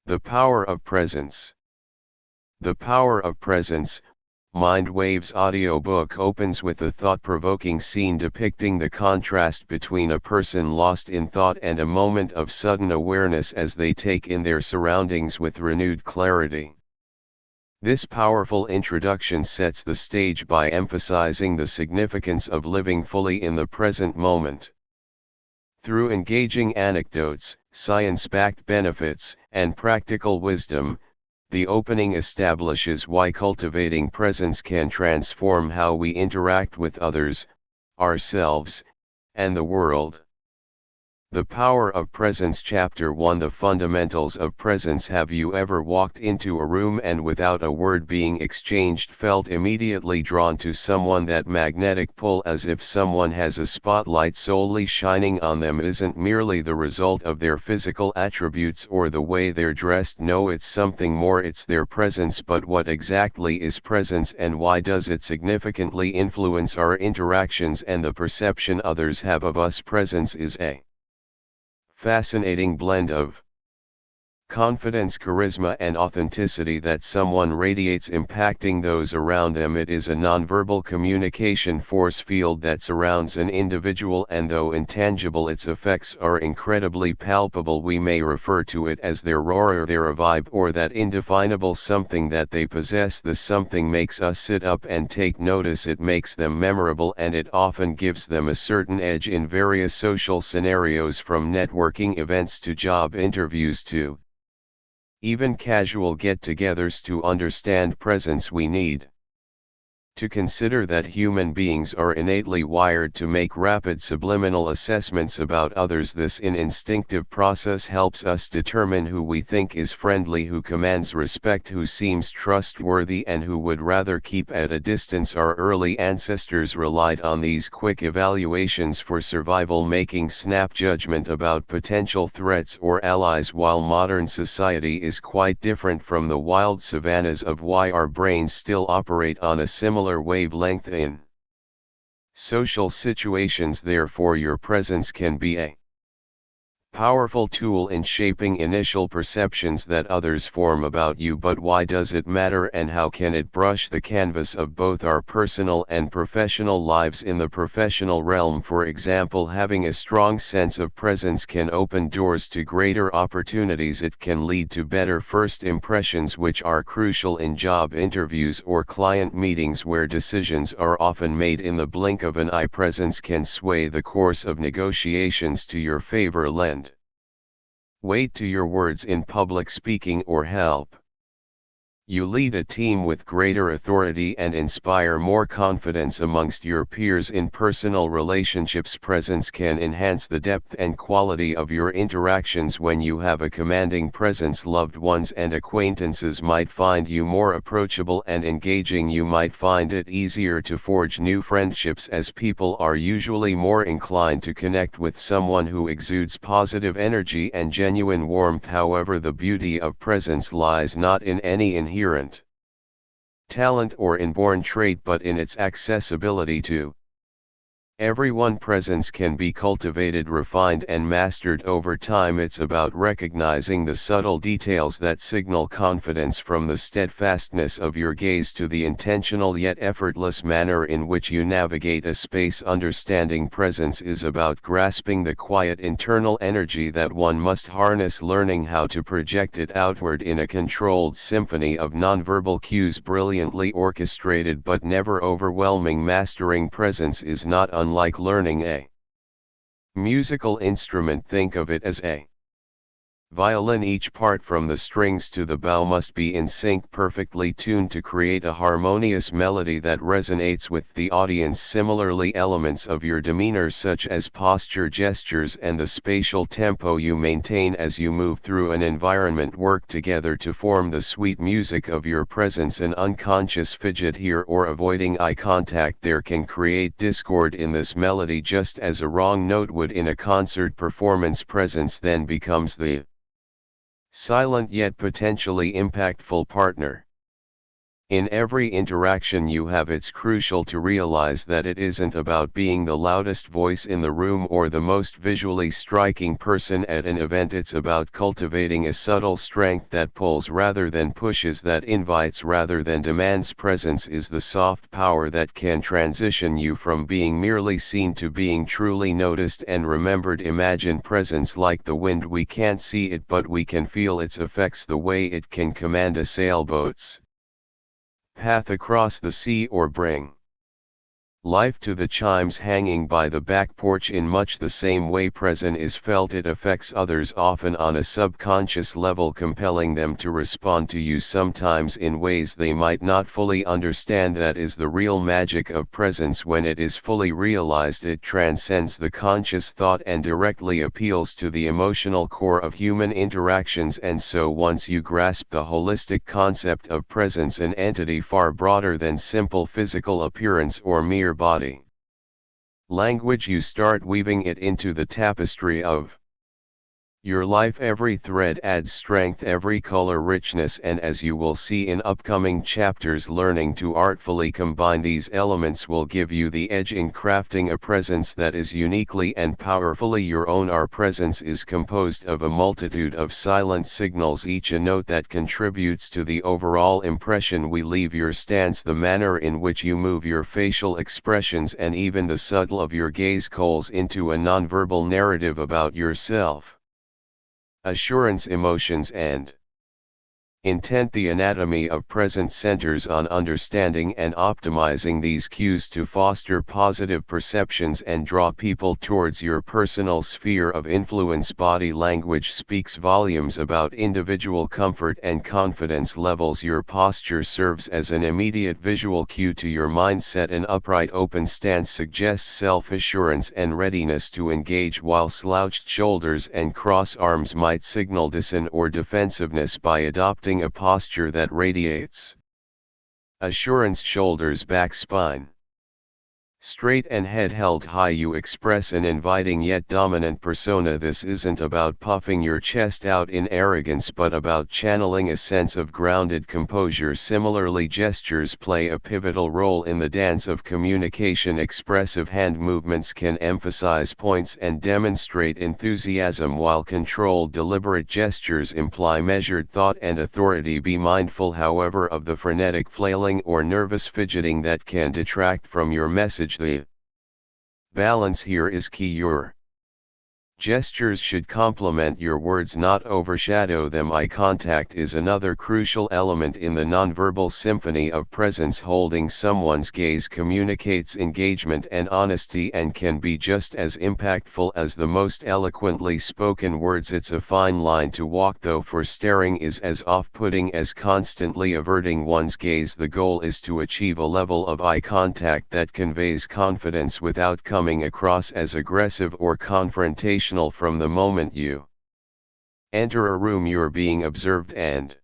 The power of presence. The power of presence. Waves Audiobook opens with a thought-provoking scene depicting the contrast between a person lost in thought and a moment of sudden awareness as they take in their surroundings with renewed clarity. This powerful introduction sets the stage by emphasizing the significance of living fully in the present moment. Through engaging anecdotes, science-backed benefits, and practical wisdom, the opening establishes why cultivating presence can transform how we interact with others, ourselves, and the world. The Power of Presence. Chapter 1. The Fundamentals of Presence. Have you ever walked into a room and without a word being exchanged felt immediately drawn to someone? That magnetic pull, as if someone has a spotlight solely shining on them, isn't merely the result of their physical attributes or the way they're dressed. No, it's something more. It's their presence. But what exactly is presence, and why does it significantly influence our interactions and the perception others have of us? Presence is a fascinating blend of confidence, charisma, and authenticity that someone radiates, impacting those around them. It is a nonverbal communication force field that surrounds an individual, and though intangible, its effects are incredibly palpable. We may refer to it as their aura, their vibe, or that indefinable something that they possess. The something makes us sit up and take notice. It makes them memorable, and it often gives them a certain edge in various social scenarios, from networking events to job interviews to even casual get-togethers. To understand presence, we need to consider that human beings are innately wired to make rapid subliminal assessments about others. This instinctive process helps us determine who we think is friendly, who commands respect, who seems trustworthy, and who would rather keep at a distance. Our early ancestors relied on these quick evaluations for survival, making snap judgment about potential threats or allies. While modern society is quite different from the wild savannas of why, our brains still operate on a similar wavelength in social situations. Therefore, your presence can be a powerful tool in shaping initial perceptions that others form about you. But why does it matter, and how can it brush the canvas of both our personal and professional lives? In the professional realm, for example, having a strong sense of presence can open doors to greater opportunities. It can lead to better first impressions, which are crucial in job interviews or client meetings where decisions are often made in the blink of an eye. Presence can sway the course of negotiations to your favor, lend weight to your words in public speaking, or help you lead a team with greater authority and inspire more confidence amongst your peers. In personal relationships, presence can enhance the depth and quality of your interactions. When you have a commanding presence, loved ones and acquaintances might find you more approachable and engaging. You might find it easier to forge new friendships, as people are usually more inclined to connect with someone who exudes positive energy and genuine warmth. However, the beauty of presence lies not in any inherent talent or inborn trait, but in its accessibility to everyone. Presence can be cultivated, refined, and mastered over time. It's about recognizing the subtle details that signal confidence, from the steadfastness of your gaze to the intentional yet effortless manner in which you navigate a space. Understanding presence is about grasping the quiet internal energy that one must harness, learning how to project it outward in a controlled symphony of nonverbal cues, brilliantly orchestrated but never overwhelming. Mastering presence is not unlike learning a musical instrument. Think of it as a violin. Each part, from the strings to the bow, must be in sync, perfectly tuned to create a harmonious melody that resonates with the audience. Similarly, elements of your demeanor, such as posture, gestures, and the spatial tempo you maintain as you move through an environment, work together to form the sweet music of your presence. An unconscious fidget here or avoiding eye contact there can create discord in this melody, just as a wrong note would in a concert performance. Presence then becomes the silent yet potentially impactful partner. In every interaction you have, it's crucial to realize that it isn't about being the loudest voice in the room or the most visually striking person at an event. It's about cultivating a subtle strength that pulls rather than pushes, that invites rather than demands. Presence is the soft power that can transition you from being merely seen to being truly noticed and remembered. Imagine presence like the wind. We can't see it, but we can feel its effects, the way it can command a sailboat's path across the sea or bring life to the chimes hanging by the back porch. In much the same way presence is felt, it affects others, often on a subconscious level, compelling them to respond to you, sometimes in ways they might not fully understand. That is the real magic of presence. When it is fully realized, it transcends the conscious thought and directly appeals to the emotional core of human interactions. And so once you grasp the holistic concept of presence, an entity far broader than simple physical appearance or mere body language, you start weaving it into the tapestry of your life. Every thread adds strength, every color richness, and as you will see in upcoming chapters, learning to artfully combine these elements will give you the edge in crafting a presence that is uniquely and powerfully your own. Our presence is composed of a multitude of silent signals, each a note that contributes to the overall impression we leave. Your stance, the manner in which you move, your facial expressions, and even the subtle of your gaze calls into a nonverbal narrative about yourself. Assurance, emotions, and intent. The anatomy of presence centers on understanding and optimizing these cues to foster positive perceptions and draw people towards your personal sphere of influence. Body language speaks volumes about individual comfort and confidence levels. Your posture serves as an immediate visual cue to your mindset. An upright, open stance suggests self-assurance and readiness to engage, while slouched shoulders and crossed arms might signal dissent or defensiveness. By adopting a posture that radiates assurance, shoulders back, spine straight, and head held high, you express an inviting yet dominant persona. This isn't about puffing your chest out in arrogance, but about channeling a sense of grounded composure. Similarly, gestures play a pivotal role in the dance of communication. Expressive hand movements can emphasize points and demonstrate enthusiasm, while controlled, deliberate gestures imply measured thought and authority. Be mindful, however, of the frenetic flailing or nervous fidgeting that can detract from your message. The balance here is key. Your gestures should complement your words, not overshadow them. Eye contact is another crucial element in the nonverbal symphony of presence. Holding someone's gaze communicates engagement and honesty, and can be just as impactful as the most eloquently spoken words. It's a fine line to walk, though, for staring is as off-putting as constantly averting one's gaze. The goal is to achieve a level of eye contact that conveys confidence without coming across as aggressive or confrontational. From the moment you enter a room, you're being observed, and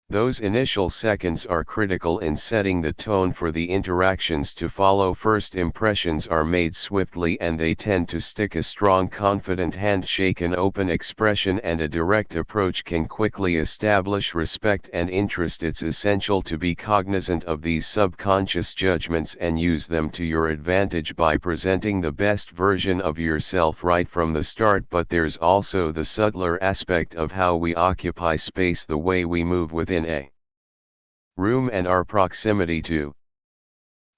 those initial seconds are critical in setting the tone for the interactions to follow. First impressions are made swiftly, and they tend to stick. A strong, confident handshake, an open expression, and a direct approach can quickly establish respect and interest. It's essential to be cognizant of these subconscious judgments and use them to your advantage by presenting the best version of yourself right from the start. But there's also the subtler aspect of how we occupy space, the way we move within a room, and our proximity to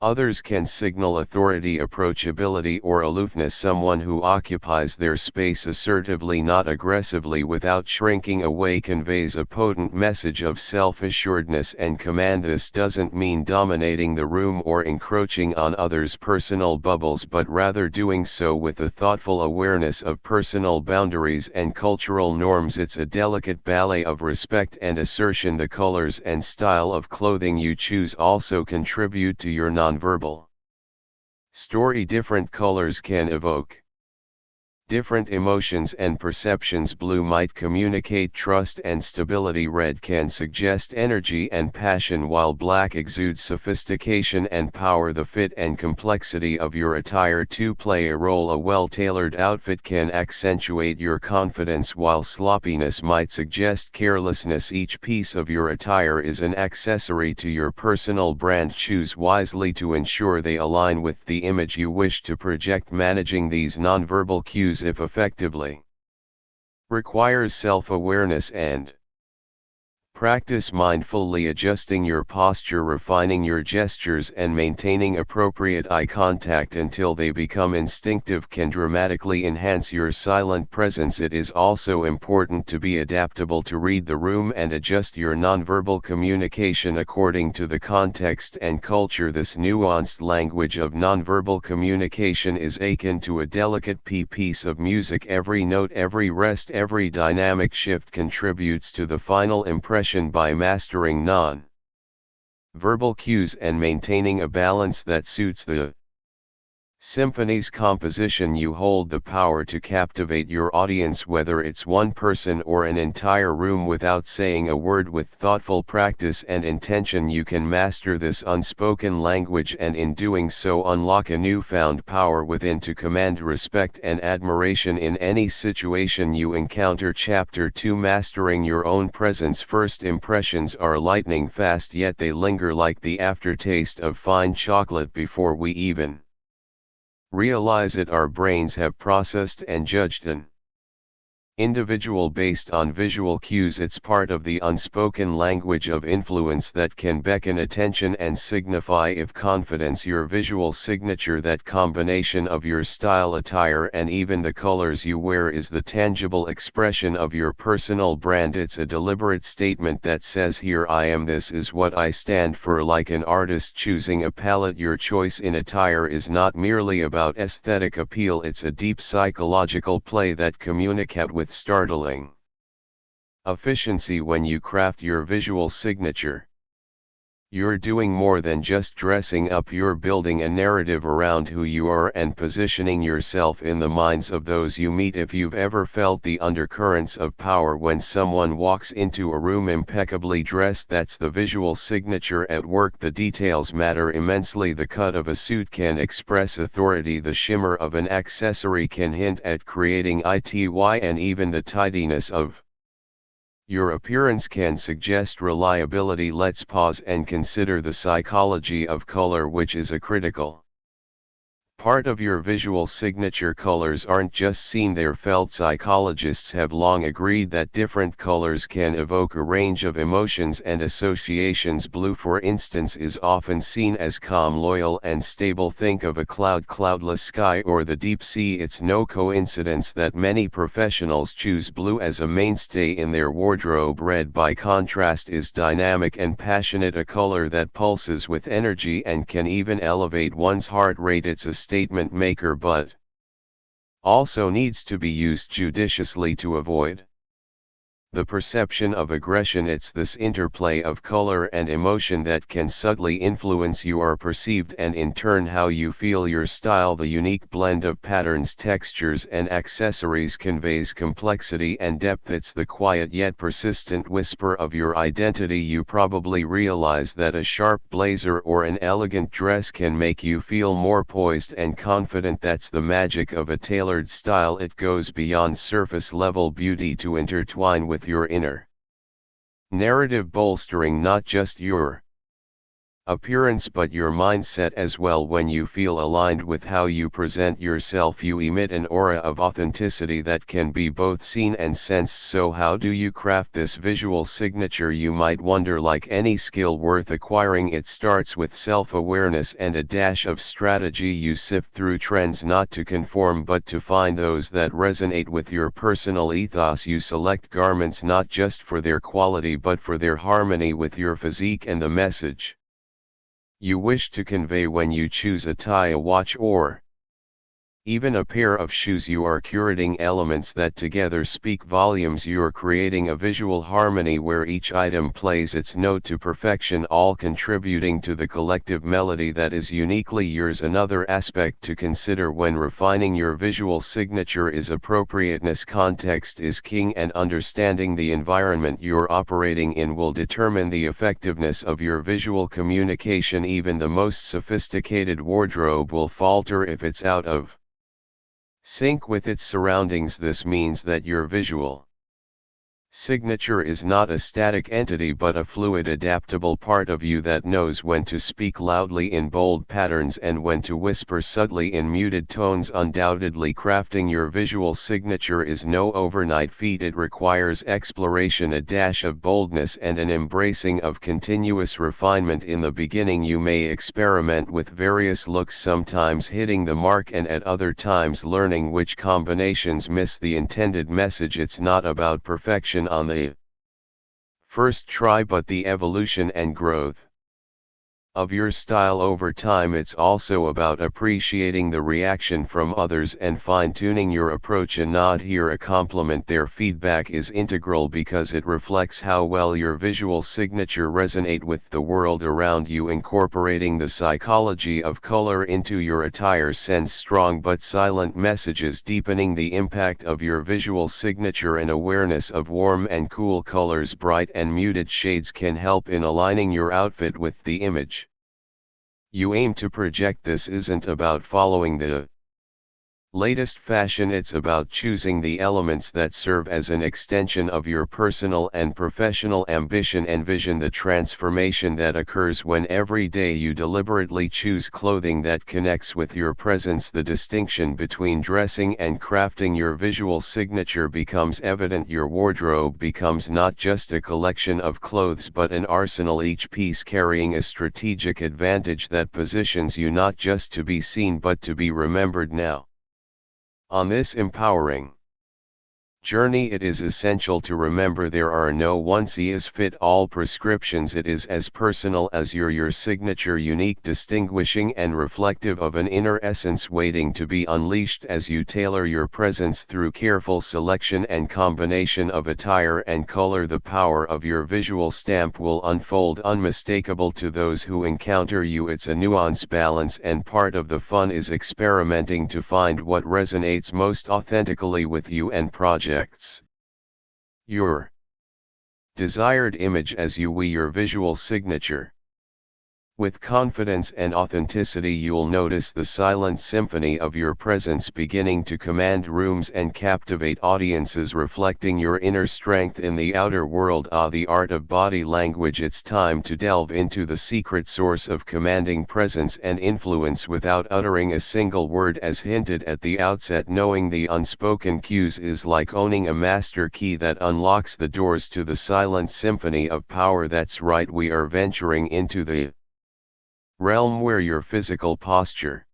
others can signal authority, approachability, or aloofness. Someone who occupies their space assertively, not aggressively, without shrinking away, conveys a potent message of self-assuredness and command. This doesn't mean dominating the room or encroaching on others' personal bubbles, but rather doing so with a thoughtful awareness of personal boundaries and cultural norms. It's a delicate ballet of respect and assertion. The colors and style of clothing you choose also contribute to your nonverbal story. Different colors can evoke different emotions and perceptions. Blue might communicate trust and stability. Red can suggest energy and passion, while black exudes sophistication and power. The fit and complexity of your attire to play a role. A well-tailored outfit can accentuate your confidence, while sloppiness might suggest carelessness. Each piece of your attire is an accessory to your personal brand. Choose wisely to ensure they align with the image you wish to project. Managing these nonverbal cues, if effectively, requires self-awareness and practice. Mindfully adjusting your posture, refining your gestures, and maintaining appropriate eye contact until they become instinctive can dramatically enhance your silent presence. It is also important to be adaptable, to read the room and adjust your nonverbal communication according to the context and culture. This nuanced language of nonverbal communication is akin to a delicate piece of music. Every note, every rest, every dynamic shift contributes to the final impression. By mastering non-verbal cues and maintaining a balance that suits the symphony's composition, you hold the power to captivate your audience, whether it's one person or an entire room. Without saying a word, with thoughtful practice and intention, you can master this unspoken language, and in doing so unlock a newfound power within to command respect and admiration in any situation you encounter. Chapter 2: Mastering Your Own Presence. First impressions are lightning fast, yet they linger like the aftertaste of fine chocolate. Before we even realize it, our brains have processed and judged an individual based on visual cues. It's part of the unspoken language of influence that can beckon attention and signify if confidence. Your visual signature, that combination of your style, attire, and even the colors you wear, is the tangible expression of your personal brand. It's a deliberate statement that says, "Here I am, this is what I stand for." Like an artist choosing a palette, your choice in attire is not merely about aesthetic appeal, it's a deep psychological play that communicates with startling efficiency. When you craft your visual signature, you're doing more than just dressing up. You're building a narrative around who you are and positioning yourself in the minds of those you meet. If you've ever felt the undercurrents of power when someone walks into a room impeccably dressed, that's the visual signature at work. The details matter immensely. The cut of a suit can express authority, the shimmer of an accessory can hint at creating it, and even the tidiness of your appearance can suggest reliability. Let's pause and consider the psychology of color, which is a critical part of your visual signature. Colors aren't just seen, they're felt. Psychologists have long agreed that different colors can evoke a range of emotions and associations. Blue, for instance, is often seen as calm, loyal, and stable. Think of a cloudless sky or the deep sea. It's no coincidence that many professionals choose blue as a mainstay in their wardrobe. Red, by contrast, is dynamic and passionate, a color that pulses with energy and can even elevate one's heart rate. It's a statement maker, but also needs to be used judiciously to avoid the perception of aggression. It's this interplay of color and emotion that can subtly influence your perceived and in turn how you feel. Your style, the unique blend of patterns, textures, and accessories, conveys complexity and depth. It's the quiet yet persistent whisper of your identity. You probably realize that a sharp blazer or an elegant dress can make you feel more poised and confident. That's the magic of a tailored style. It goes beyond surface level beauty to intertwine with your inner narrative, bolstering not just your appearance but your mindset as well. When you feel aligned with how you present yourself, you emit an aura of authenticity that can be both seen and sensed. So how do you craft this visual signature, you might wonder? Like any skill worth acquiring, it starts with self-awareness and a dash of strategy. You sift through trends not to conform but to find those that resonate with your personal ethos. You select garments not just for their quality but for their harmony with your physique and the message you wish to convey. When you choose a tie, a watch, or Even a pair of shoes, you are curating elements that together speak volumes. You're creating a visual harmony where each item plays its note to perfection, all contributing to the collective melody that is uniquely yours. Another aspect to consider when refining your visual signature is appropriateness. Context is king, and understanding the environment you're operating in will determine the effectiveness of your visual communication. Even the most sophisticated wardrobe will falter if it's out of sync with its surroundings. This means that your visual signature is not a static entity but a fluid, adaptable part of you that knows when to speak loudly in bold patterns and when to whisper subtly in muted tones. Undoubtedly, crafting your visual signature is no overnight feat. It requires exploration, a dash of boldness, and an embracing of continuous refinement. In the beginning, you may experiment with various looks, sometimes hitting the mark and at other times learning which combinations miss the intended message. It's not about perfection on the first try, but the evolution and growth of your style over time. It's also about appreciating the reaction from others and fine-tuning your approach. A nod here, a compliment there. Feedback is integral because it reflects how well your visual signature resonates with the world around you. Incorporating the psychology of color into your attire sends strong but silent messages, deepening the impact of your visual signature. An awareness of warm and cool colors, bright and muted shades can help in aligning your outfit with the image you aim to project. This isn't about following the latest fashion, it's about choosing the elements that serve as an extension of your personal and professional ambition. Envision the transformation that occurs when every day you deliberately choose clothing that connects with your presence. The distinction between dressing and crafting your visual signature becomes evident. Your wardrobe becomes not just a collection of clothes but an arsenal, each piece carrying a strategic advantage that positions you not just to be seen but to be remembered. Now, on this empowering journey, it is essential to remember there are no one-size-fits-all prescriptions. It is as personal as your signature, unique, distinguishing, and reflective of an inner essence waiting to be unleashed. As you tailor your presence through careful selection and combination of attire and color, the power of your visual stamp will unfold, unmistakable to those who encounter you. It's a nuanced balance, and part of the fun is experimenting to find what resonates most authentically with you and projects your desired image as you weave your visual signature. With confidence and authenticity, you'll notice the silent symphony of your presence beginning to command rooms and captivate audiences, reflecting your inner strength in the outer world. The art of body language. It's time to delve into the secret source of commanding presence and influence without uttering a single word. As hinted at the outset, knowing the unspoken cues is like owning a master key that unlocks the doors to the silent symphony of power. That's right, we are venturing into the realm where your physical posture,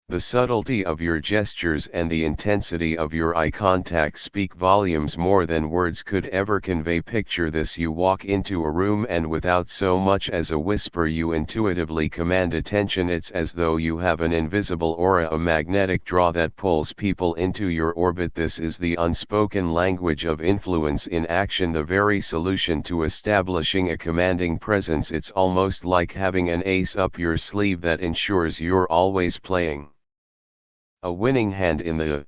the subtlety of your gestures, and the intensity of your eye contact speak volumes more than words could ever convey. Picture this: you walk into a room and without so much as a whisper you intuitively command attention. It's as though you have an invisible aura, a magnetic draw that pulls people into your orbit. This is the unspoken language of influence in action, the very solution to establishing a commanding presence. It's almost like having an ace up your sleeve that ensures you're always playing a winning hand in the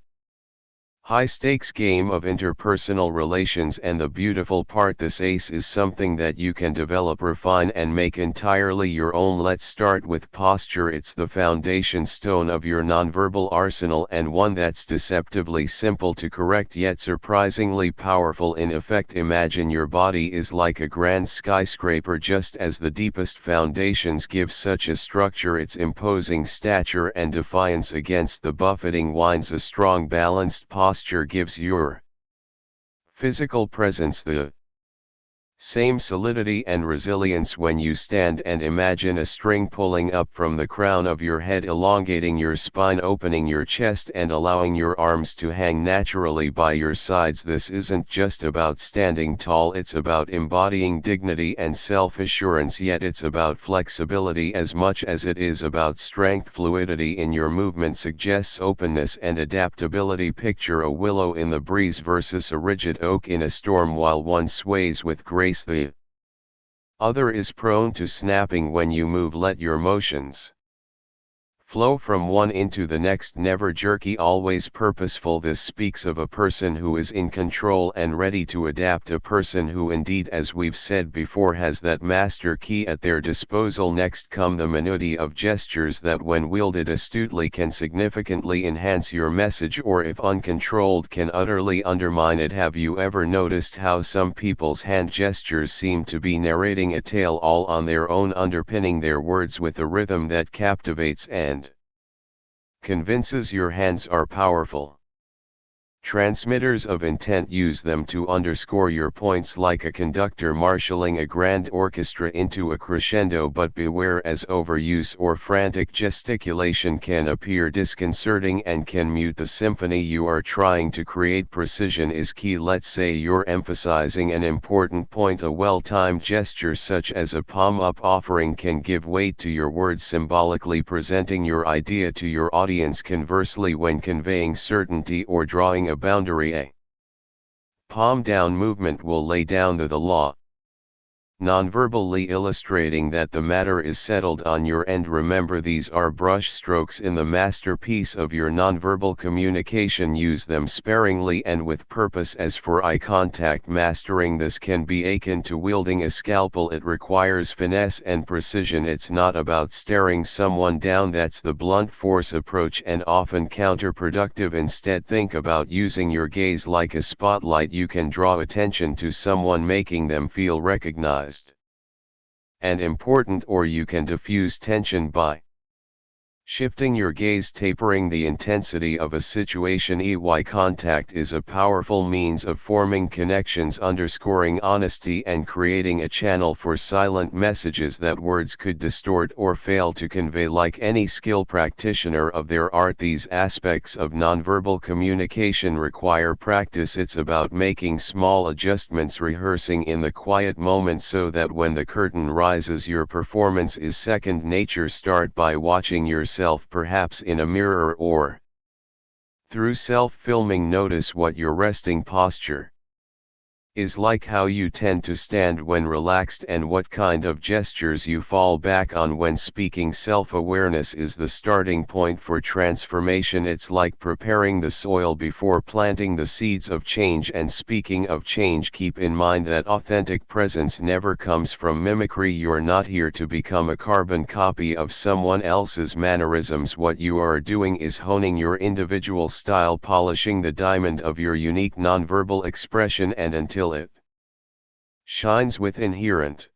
high-stakes game of interpersonal relations. And the beautiful part, this ace is something that you can develop, refine, and make entirely your own. Let's start with posture. It's the foundation stone of your nonverbal arsenal, and one that's deceptively simple to correct yet surprisingly powerful in effect. Imagine your body is like a grand skyscraper. Just as the deepest foundations give such a structure its imposing stature and defiance against the buffeting winds, a strong, balanced posture gives your physical presence the Same solidity and resilience when you stand, and imagine a string pulling up from the crown of your head, elongating your spine, opening your chest and allowing your arms to hang naturally by your sides. This isn't just about standing tall, it's about embodying dignity and self-assurance, yet it's about flexibility as much as it is about strength. Fluidity in your movement suggests openness and adaptability. Picture a willow in the breeze versus a rigid oak in a storm. While one sways with grace, the other is prone to snapping. When you move, let your motions flow from one into the next, never jerky, always purposeful. This speaks of a person who is in control and ready to adapt, a person who indeed, as we've said before, has that master key at their disposal. Next come the minutia of gestures that, when wielded astutely, can significantly enhance your message, or if uncontrolled can utterly undermine it. Have you ever noticed how some people's hand gestures seem to be narrating a tale all on their own, underpinning their words with a rhythm that captivates and convinces? Your hands are powerful transmitters of intent. Use them to underscore your points like a conductor marshalling a grand orchestra into a crescendo. But beware, as overuse or frantic gesticulation can appear disconcerting and can mute the symphony you are trying to create. Precision is key. Let's say you're emphasizing an important point. A well-timed gesture such as a palm-up offering can give weight to your words, symbolically presenting your idea to your audience. Conversely, when conveying certainty or drawing a boundary, a palm down movement will lay down the law, non-verbally illustrating that the matter is settled on your end. Remember, these are brush strokes in the masterpiece of your nonverbal communication. Use them sparingly and with purpose. As for eye contact, mastering this can be akin to wielding a scalpel. It requires finesse and precision. It's not about staring someone down, that's the blunt force approach and often counterproductive. Instead, think about using your gaze like a spotlight. You can draw attention to someone, making them feel recognized and important, or you can diffuse tension by shifting your gaze, tapering the intensity of a situation. Eye contact is a powerful means of forming connections, underscoring honesty and creating a channel for silent messages that words could distort or fail to convey. Like any skilled practitioner of their art, these aspects of nonverbal communication require practice. It's about making small adjustments, rehearsing in the quiet moments so that when the curtain rises, your performance is second nature. Start by watching yourself, perhaps in a mirror or through self-filming. Notice what your resting posture is like, how you tend to stand when relaxed, and what kind of gestures you fall back on when speaking. Self-awareness is the starting point for transformation. It's like preparing the soil before planting the seeds of change. And speaking of change, keep in mind that authentic presence never comes from mimicry. You're not here to become a carbon copy of someone else's mannerisms. What you are doing is honing your individual style, polishing the diamond of your unique nonverbal expression, and until it shines with inherent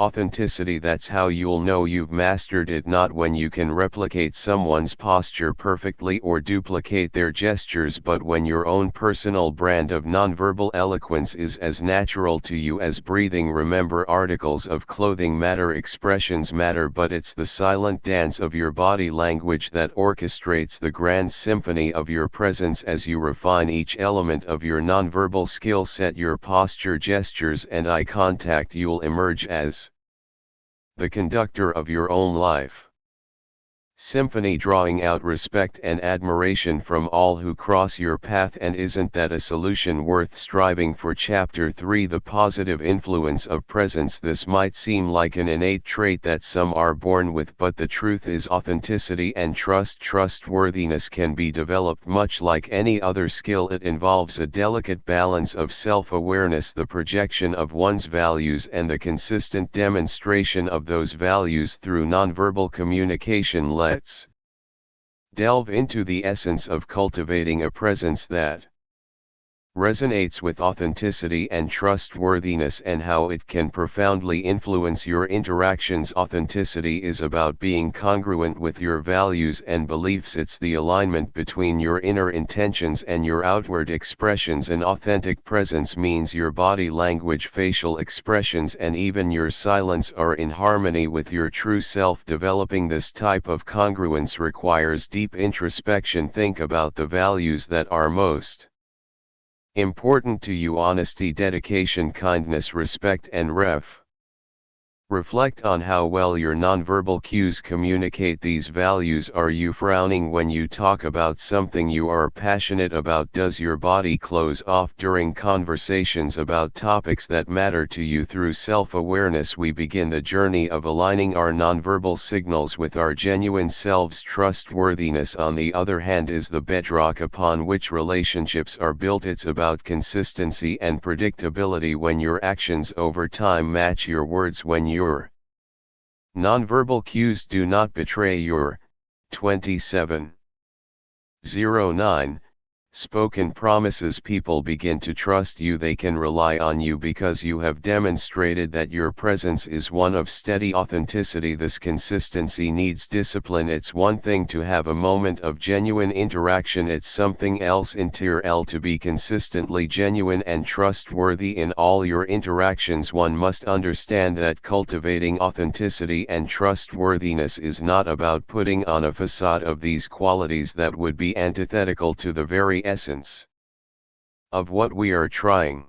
authenticity, that's how you'll know you've mastered it. Not when you can replicate someone's posture perfectly or duplicate their gestures, but when your own personal brand of nonverbal eloquence is as natural to you as breathing. Remember, articles of clothing matter, expressions matter, but it's the silent dance of your body language that orchestrates the grand symphony of your presence. As you refine each element of your nonverbal skill set, your posture, gestures and eye contact, you'll emerge as the conductor of your own life symphony, drawing out respect and admiration from all who cross your path. And isn't that a solution worth striving for? Chapter 3: The Positive Influence of Presence. This might seem like an innate trait that some are born with, but the truth is authenticity and trustworthiness can be developed much like any other skill. It involves a delicate balance of self-awareness, the projection of one's values, and the consistent demonstration of those values through nonverbal communication. Let's delve into the essence of cultivating a presence that resonates with authenticity and trustworthiness and how it can profoundly influence your interactions. Authenticity is about being congruent with your values and beliefs. It's the alignment between your inner intentions and your outward expressions. An authentic presence means your body language, facial expressions, and even your silence are in harmony with your true self. Developing this type of congruence requires deep introspection. Think about the values that are most important to you: honesty, dedication, kindness, respect, and reflect on how well your nonverbal cues communicate these values. Are you frowning when you talk about something you are passionate about? Does your body close off during conversations about topics that matter to you? Through self-awareness, we begin the journey of aligning our nonverbal signals with our genuine selves. Trustworthiness, on the other hand, is the bedrock upon which relationships are built. It's about consistency and predictability. When your actions over time match your words, when your nonverbal cues do not betray your 2709 spoken promises, people begin to trust you. They can rely on you because you have demonstrated that your presence is one of steady authenticity. This consistency needs discipline. It's one thing to have a moment of genuine interaction, it's something else to be consistently genuine and trustworthy in all your interactions. One must understand that cultivating authenticity and trustworthiness is not about putting on a facade of these qualities that would be antithetical to the very essence of what we are trying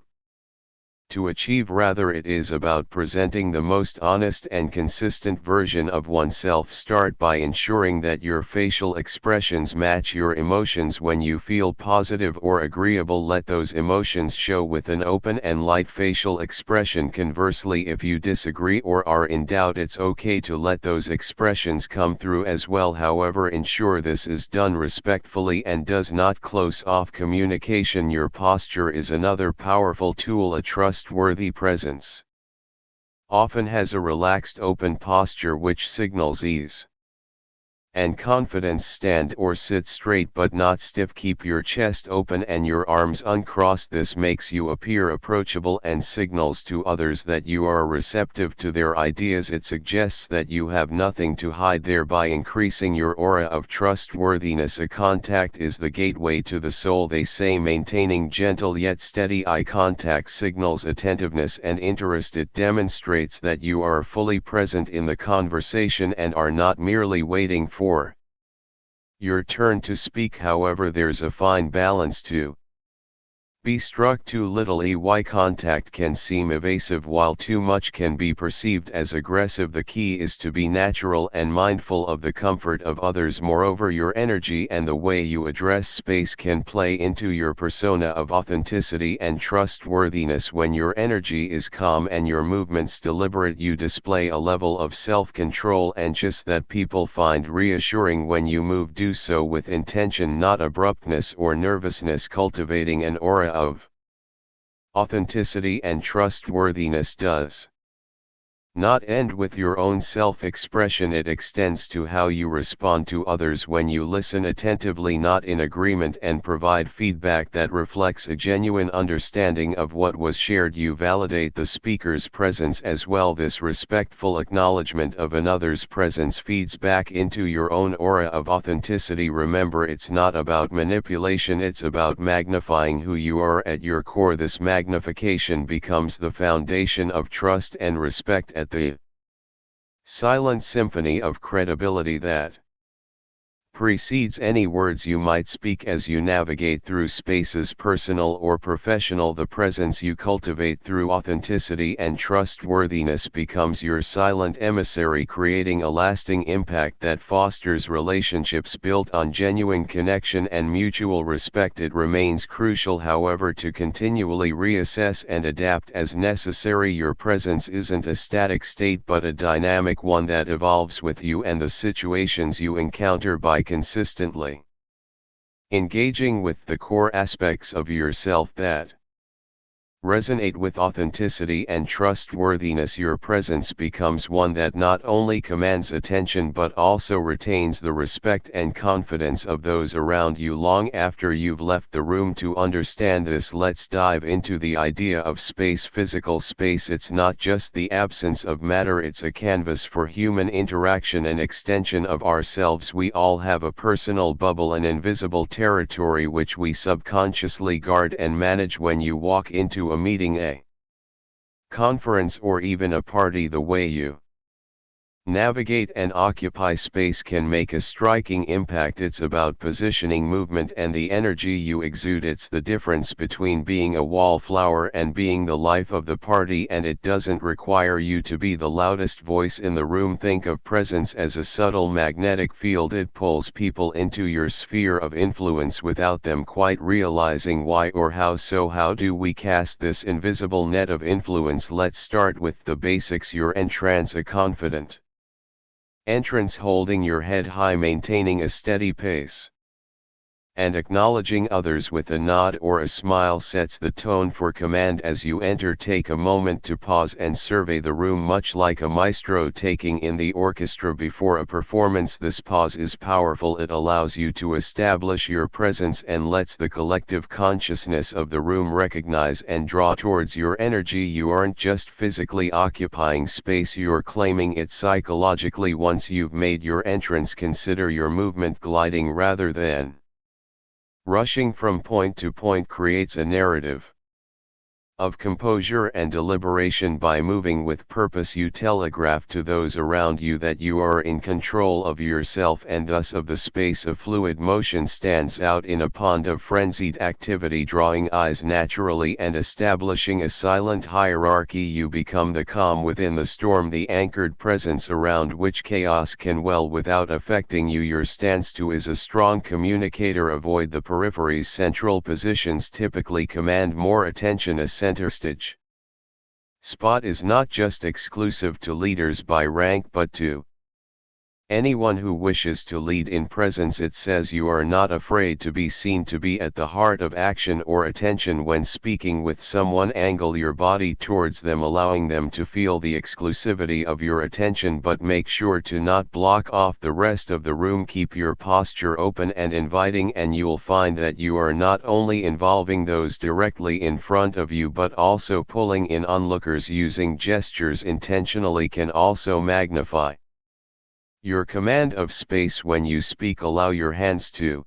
to achieve. Rather, it is about presenting the most honest and consistent version of oneself. Start by ensuring that your facial expressions match your emotions. When you feel positive or agreeable, let those emotions show with an open and light facial expression. Conversely, if you disagree or are in doubt, it's okay to let those expressions come through as well. However, ensure this is done respectfully and does not close off communication. Your posture is another powerful tool. A trustworthy presence often has a relaxed, open posture which signals ease and confidence. Stand or sit straight but not stiff. Keep your chest open and your arms uncrossed. This makes you appear approachable and signals to others that you are receptive to their ideas. It suggests that you have nothing to hide, thereby increasing your aura of trustworthiness. Eye contact is the gateway to the soul, they say. Maintaining gentle yet steady eye contact signals attentiveness and interest. It demonstrates that you are fully present in the conversation and are not merely waiting for your turn to speak. However, there's a fine balance to be struck. Too little eye contact can seem evasive, while too much can be perceived as aggressive. The key is to be natural and mindful of the comfort of others. Moreover, your energy and the way you address space can play into your persona of authenticity and trustworthiness. When your energy is calm and your movements deliberate, you display a level of self-control and just that people find reassuring. When you move, do so with intention, not abruptness or nervousness. Cultivating an aura of authenticity and trustworthiness does not end with your own self-expression. It extends to how you respond to others. When you listen attentively, not in agreement, and provide feedback that reflects a genuine understanding of what was shared, you validate the speaker's presence as well. This respectful acknowledgement of another's presence feeds back into your own aura of authenticity. Remember, it's not about manipulation, it's about magnifying who you are at your core. This magnification becomes the foundation of trust and respect, at the silent symphony of credibility that precedes any words you might speak. As you navigate through spaces, personal or professional, the presence you cultivate through authenticity and trustworthiness becomes your silent emissary, creating a lasting impact that fosters relationships built on genuine connection and mutual respect. It remains crucial, however, to continually reassess and adapt as necessary. Your presence isn't a static state but a dynamic one that evolves with you and the situations you encounter. By consistently engaging with the core aspects of yourself that Resonate with authenticity and trustworthiness. Your presence becomes one that not only commands attention but also retains the respect and confidence of those around you long after you've left the room. To understand this, let's dive into the idea of space. Physical space, it's not just the absence of matter, it's a canvas for human interaction, an extension of ourselves. We all have a personal bubble, an invisible territory which we subconsciously guard and manage. When you walk into a meeting, a conference, or even a party, the way you navigate and occupy space can make a striking impact. It's about positioning, movement, and the energy you exude. It's the difference between being a wallflower and being the life of the party, and it doesn't require you to be the loudest voice in the room. Think of presence as a subtle magnetic field. It pulls people into your sphere of influence without them quite realizing why or how. So how do we cast this invisible net of influence? Let's start with the basics. Your entrance, a confident entrance, holding your head high, maintaining a steady pace, and acknowledging others with a nod or a smile sets the tone for command. As you enter, take a moment to pause and survey the room, much like a maestro taking in the orchestra before a performance. This pause is powerful. It allows you to establish your presence and lets the collective consciousness of the room recognize and draw towards your energy. You aren't just physically occupying space, you're claiming it psychologically. Once you've made your entrance, consider your movement. Gliding rather than rushing from point to point creates a narrative of composure and deliberation. By moving with purpose, you telegraph to those around you that you are in control of yourself and thus of the space. A fluid motion stands out in a pond of frenzied activity, drawing eyes naturally and establishing a silent hierarchy. You become the calm within the storm, the anchored presence around which chaos can well without affecting you. Your stance too is a strong communicator. Avoid the peripheries. Central positions typically command more attention. A center stage spot is not just exclusive to leaders by rank but to anyone who wishes to lead in presence. It says you are not afraid to be seen, to be at the heart of action or attention. When speaking with someone, angle your body towards them, allowing them to feel the exclusivity of your attention, but make sure to not block off the rest of the room. Keep your posture open and inviting, and you'll find that you are not only involving those directly in front of you but also pulling in onlookers. Using gestures intentionally can also magnify your command of space. When you speak, allow your hands to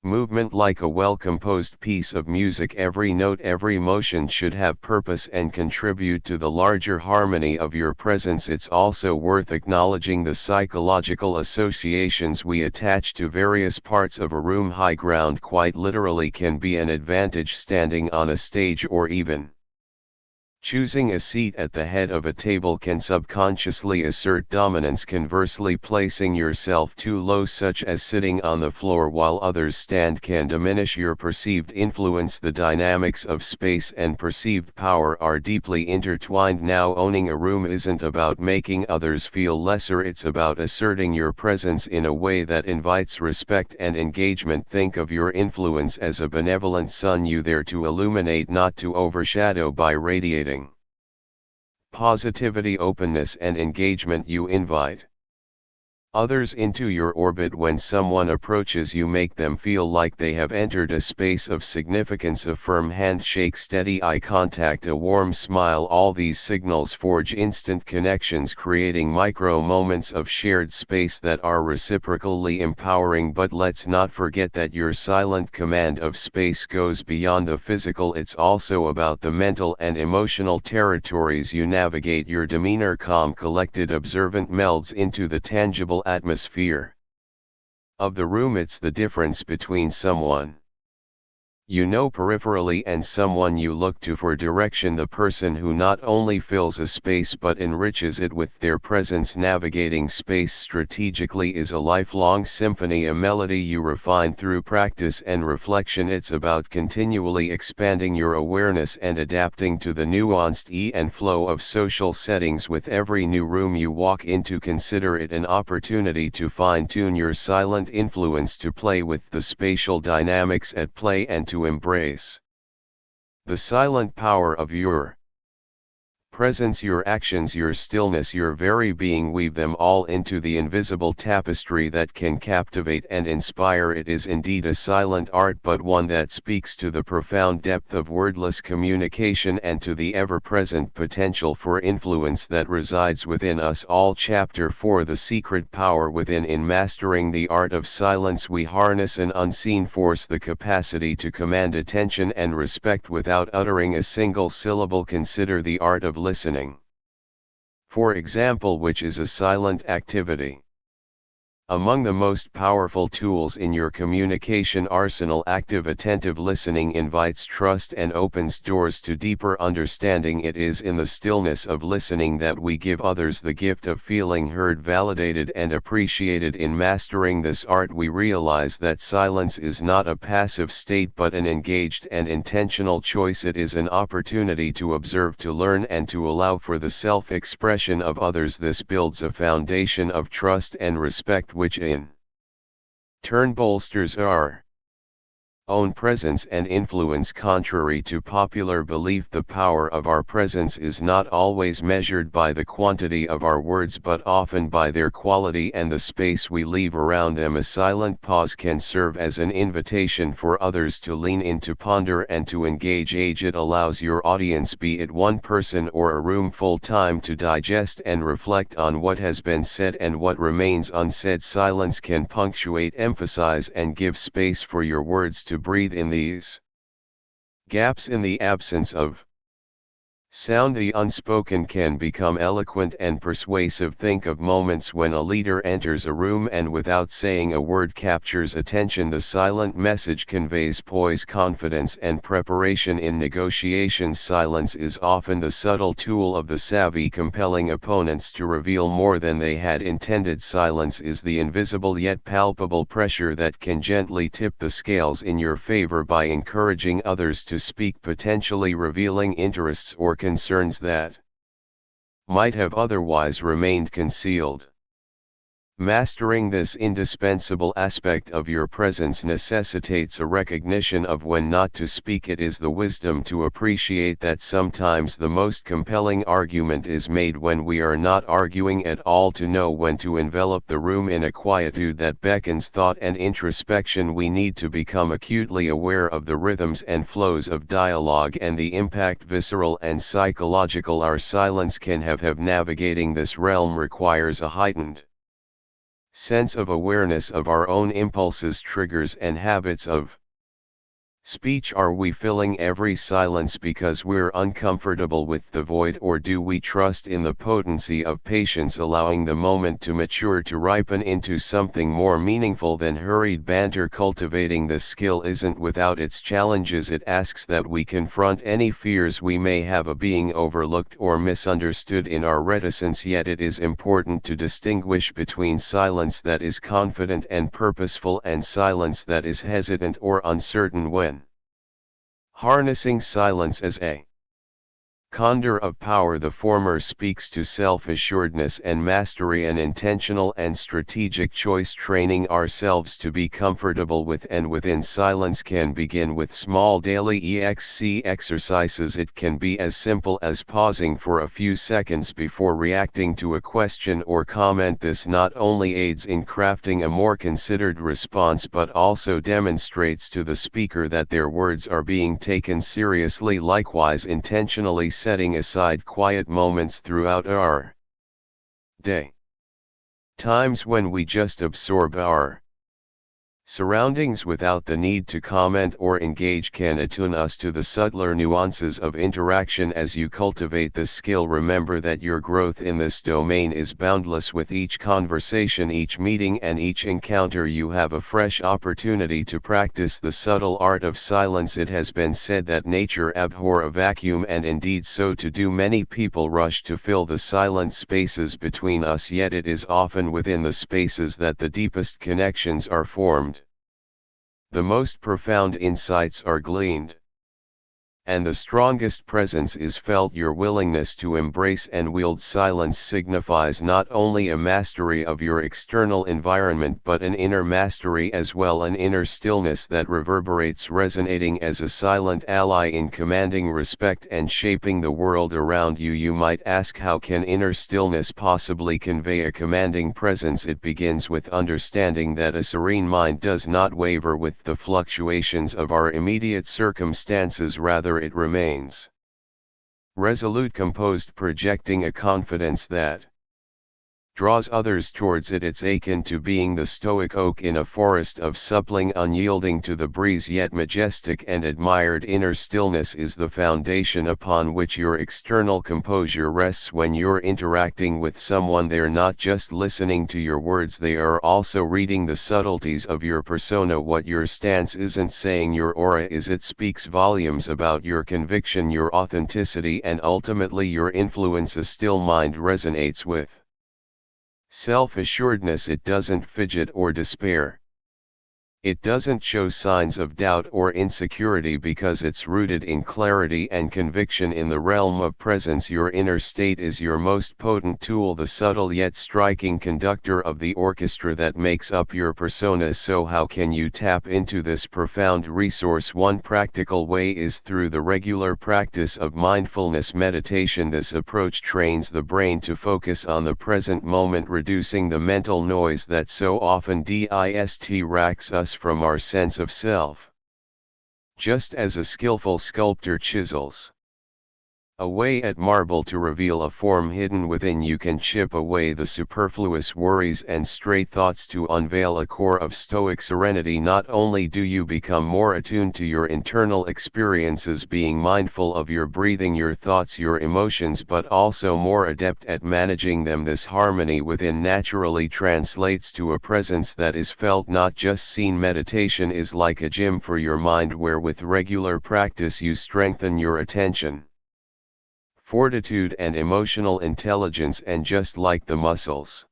movement like a well-composed piece of music. Every note, every motion should have purpose and contribute to the larger harmony of your presence. It's also worth acknowledging the psychological associations we attach to various parts of a room. High ground quite literally can be an advantage. Standing on a stage or even choosing a seat at the head of a table can subconsciously assert dominance. Conversely, placing yourself too low, such as sitting on the floor while others stand, can diminish your perceived influence. The dynamics of space and perceived power are deeply intertwined. Now, owning a room isn't about making others feel lesser, it's about asserting your presence in a way that invites respect and engagement. Think of your influence as a benevolent sun, you there to illuminate, not to overshadow. By radiating positivity, openness, and engagement, you invite others into your orbit. When someone approaches you, make them feel like they have entered a space of significance. A firm handshake, steady eye contact, a warm smile, all these signals forge instant connections, creating micro moments of shared space that are reciprocally empowering. But let's not forget that your silent command of space goes beyond the physical. It's also about the mental and emotional territories you navigate. Your demeanor, calm, collected, observant, melds into the tangible atmosphere of the room. It's the difference between someone you know peripherally and someone you look to for direction. The person who not only fills a space but enriches it with their presence. Navigating space strategically is a lifelong symphony, a melody you refine through practice and reflection. It's about continually expanding your awareness and adapting to the nuanced ebb and flow of social settings. With every new room you walk into, consider it an opportunity to fine-tune your silent influence, to play with the spatial dynamics at play, and to embrace The silent power of your presence, your actions, your stillness, your very being, weave them all into the invisible tapestry that can captivate and inspire. It is indeed a silent art, but one that speaks to the profound depth of wordless communication and to the ever-present potential for influence that resides within us all. Chapter 4: The Secret Power Within. In mastering the art of silence, we harness an unseen force, the capacity to command attention and respect without uttering a single syllable. Consider the art of listening, for example, which is a silent activity. Among the most powerful tools in your communication arsenal, active attentive listening invites trust and opens doors to deeper understanding. It is in the stillness of listening that we give others the gift of feeling heard, validated, and appreciated. In mastering this art, we realize that silence is not a passive state but an engaged and intentional choice. It is an opportunity to observe, to learn, and to allow for the self-expression of others. This builds a foundation of trust and respect, which in turn bolsters our own presence and influence. Contrary to popular belief, the power of our presence is not always measured by the quantity of our words, but often by their quality and the space we leave around them. A silent pause can serve as an invitation for others to lean in, to ponder, and to engage. It allows your audience, be it one person or a room full, time to digest and reflect on what has been said and what remains unsaid. Silence can punctuate, emphasize, and give space for your words to breathe. In these gaps, in the absence of sound, the unspoken can become eloquent and persuasive. Think of moments when a leader enters a room and without saying a word captures attention. The silent message conveys poise, confidence, and preparation. In negotiations, silence is often the subtle tool of the savvy, compelling opponents to reveal more than they had intended. Silence is the invisible yet palpable pressure that can gently tip the scales in your favor by encouraging others to speak, potentially revealing interests or concerns that might have otherwise remained concealed. Mastering this indispensable aspect of your presence necessitates a recognition of when not to speak. It is the wisdom to appreciate that sometimes the most compelling argument is made when we are not arguing at all, to know when to envelop the room in a quietude that beckons thought and introspection. We need to become acutely aware of the rhythms and flows of dialogue and the impact, visceral and psychological, our silence can have. Navigating this realm requires a heightened sense of awareness of our own impulses, triggers, and habits of speech. Are we filling every silence because we're uncomfortable with the void, or do we trust in the potency of patience, allowing the moment to mature, to ripen into something more meaningful than hurried banter? Cultivating this skill isn't without its challenges. It asks that we confront any fears we may have of being overlooked or misunderstood in our reticence, yet it is important to distinguish between silence that is confident and purposeful and silence that is hesitant or uncertain. When harnessing silence as a conduit of power, the former speaks to self-assuredness and mastery, an intentional and strategic choice. Training ourselves to be comfortable with and within silence can begin with small daily exercises. It can be as simple as pausing for a few seconds before reacting to a question or comment. This not only aids in crafting a more considered response but also demonstrates to the speaker that their words are being taken seriously. Likewise, intentionally setting aside quiet moments throughout our day, times when we just absorb our surroundings without the need to comment or engage, can attune us to the subtler nuances of interaction. As you cultivate this skill, remember that your growth in this domain is boundless. With each conversation, each meeting, and each encounter, you have a fresh opportunity to practice the subtle art of silence. It has been said that nature abhors a vacuum, and indeed so to do many people rush to fill the silent spaces between us, yet it is often within the spaces that the deepest connections are formed. The most profound insights are gleaned. and the strongest presence is felt. Your willingness to embrace and wield silence signifies not only a mastery of your external environment but an inner mastery as well, an inner stillness that reverberates, resonating as a silent ally in commanding respect and shaping the world around you. You might ask, how can inner stillness possibly convey a commanding presence? It begins with understanding that a serene mind does not waver with the fluctuations of our immediate circumstances, rather it remains resolute, composed, projecting a confidence that draws others towards it. It's akin to being the stoic oak in a forest of sapling, unyielding to the breeze yet majestic and admired. Inner stillness is the foundation upon which your external composure rests. When you're interacting with someone, they're not just listening to your words, they are also reading the subtleties of your persona. What your stance isn't saying, your aura is. It speaks volumes about your conviction, your authenticity, and ultimately your influence. A still mind resonates with self-assuredness. It doesn't fidget or despair. It doesn't show signs of doubt or insecurity because it's rooted in clarity and conviction. In the realm of presence, your inner state is your most potent tool, the subtle yet striking conductor of the orchestra that makes up your persona. So how can you tap into this profound resource? One practical way is through the regular practice of mindfulness meditation. This approach trains the brain to focus on the present moment, reducing the mental noise that so often distracts us from our sense of self. Just as a skillful sculptor chisels away at marble to reveal a form hidden within, you can chip away the superfluous worries and stray thoughts to unveil a core of stoic serenity. Not only do you become more attuned to your internal experiences, being mindful of your breathing, your thoughts, your emotions, but also more adept at managing them. This harmony within naturally translates to a presence that is felt, not just seen. Meditation is like a gym for your mind, where with regular practice you strengthen your attention, fortitude, and emotional intelligence. And just like the muscles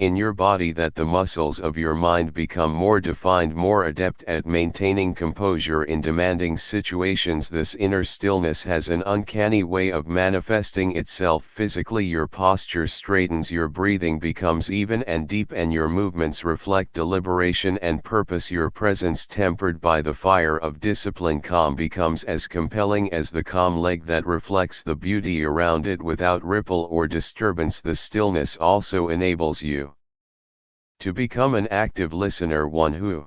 in your body, that the muscles of your mind become more defined, more adept at maintaining composure in demanding situations. This inner stillness has an uncanny way of manifesting itself physically. Your posture straightens, your breathing becomes even and deep, and your movements reflect deliberation and purpose. Your presence, tempered by the fire of discipline, calm, becomes as compelling as the calm lake that reflects the beauty around it without ripple or disturbance. The stillness also enables you to become an active listener, one who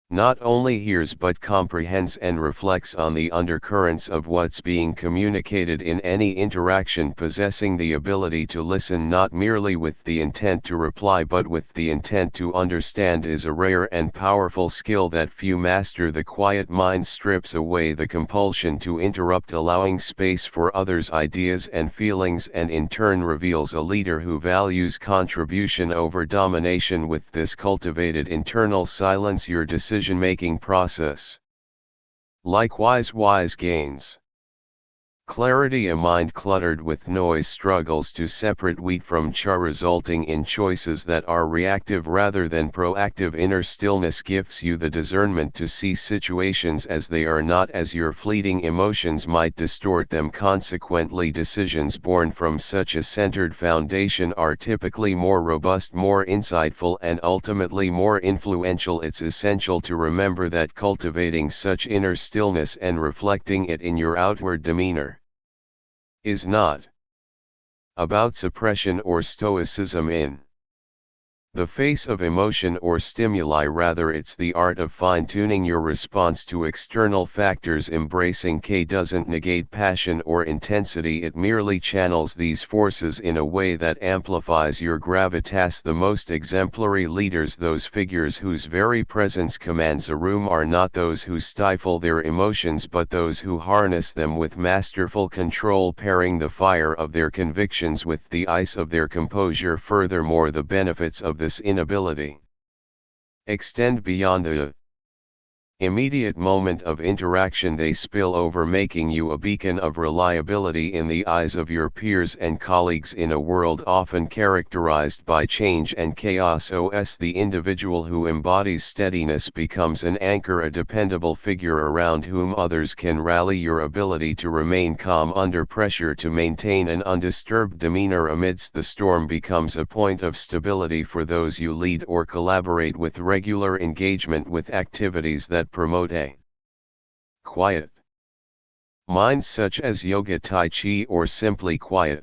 not only hears but comprehends and reflects on the undercurrents of what's being communicated in any interaction. Possessing the ability to listen not merely with the intent to reply but with the intent to understand is a rare and powerful skill that few master. The quiet mind strips away the compulsion to interrupt, allowing space for others' ideas and feelings, and in turn reveals a leader who values contribution over domination. With this cultivated internal silence, your decision-making process likewise gains clarity. A mind cluttered with noise struggles to separate wheat from chaff, resulting in choices that are reactive rather than proactive. Inner stillness gives you the discernment to see situations as they are, not as your fleeting emotions might distort them. Consequently, decisions born from such a centered foundation are typically more robust, more insightful, and ultimately more influential. It's essential to remember that cultivating such inner stillness and reflecting it in your outward demeanor is not about suppression or stoicism in the face of emotion or stimuli. Rather, it's the art of fine-tuning your response to external factors. Embracing K doesn't negate passion or intensity, it merely channels these forces in a way that amplifies your gravitas. The most exemplary leaders, those figures whose very presence commands a room, are not those who stifle their emotions but those who harness them with masterful control, pairing the fire of their convictions with the ice of their composure. Furthermore, the benefits of this inability extend beyond the immediate moment of interaction they spill over, making you a beacon of reliability in the eyes of your peers and colleagues in a world often characterized by change and chaos. The individual who embodies steadiness becomes an anchor, a dependable figure around whom others can rally. Your ability to remain calm under pressure, to maintain an undisturbed demeanor amidst the storm, becomes a point of stability for those you lead or collaborate with. Regular engagement with activities that promote a quiet mind, such as yoga, tai chi, or simply quiet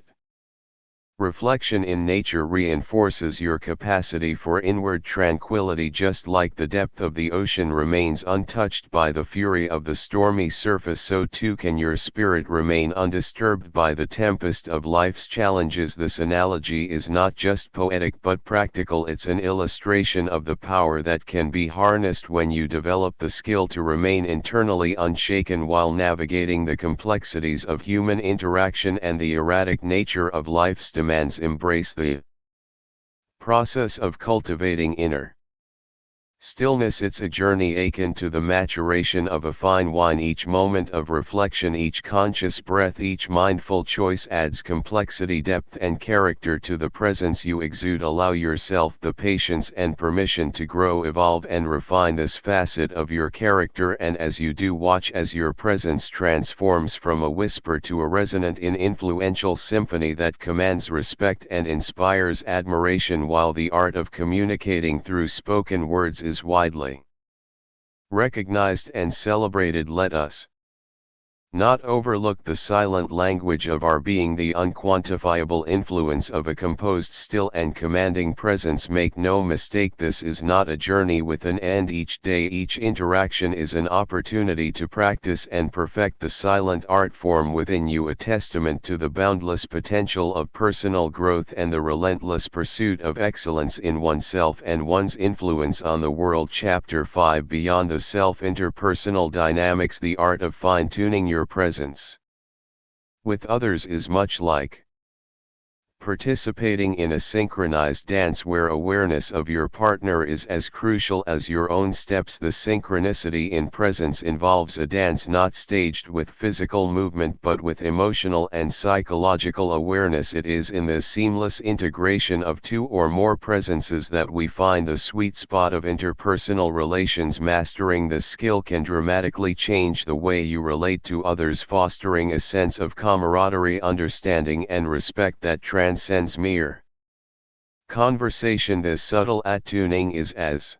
reflection in nature, reinforces your capacity for inward tranquility. Just like the depth of the ocean remains untouched by the fury of the stormy surface, so too can your spirit remain undisturbed by the tempest of life's challenges. This analogy is not just poetic but practical. It's an illustration of the power that can be harnessed when you develop the skill to remain internally unshaken while navigating the complexities of human interaction and the erratic nature of life's demands. Embrace the process of cultivating inner stillness. It's a journey akin to the maturation of a fine wine. Each moment of reflection, each conscious breath, each mindful choice adds complexity, depth, and character to the presence you exude. Allow yourself the patience and permission to grow, evolve, and refine this facet of your character, and as you do, watch as your presence transforms from a whisper to a resonant and influential symphony that commands respect and inspires admiration. While the art of communicating through spoken words is widely recognized and celebrated, let us not overlook the silent language of our being, the unquantifiable influence of a composed, still, and commanding presence. Make no mistake, this is not a journey with an end. Each day, each interaction is an opportunity to practice and perfect the silent art form within you, a testament to the boundless potential of personal growth and the relentless pursuit of excellence in oneself and one's influence on the world. Chapter 5: Beyond the Self. Interpersonal Dynamics. The art of fine-tuning your presence with others is much like participating in a synchronized dance where awareness of your partner is as crucial as your own steps. The synchronicity in presence involves a dance not staged with physical movement but with emotional and psychological awareness. It is in the seamless integration of two or more presences that we find the sweet spot of interpersonal relations. Mastering this skill can dramatically change the way you relate to others, fostering a sense of camaraderie, understanding, and respect that transcends mere conversation. This subtle attuning is as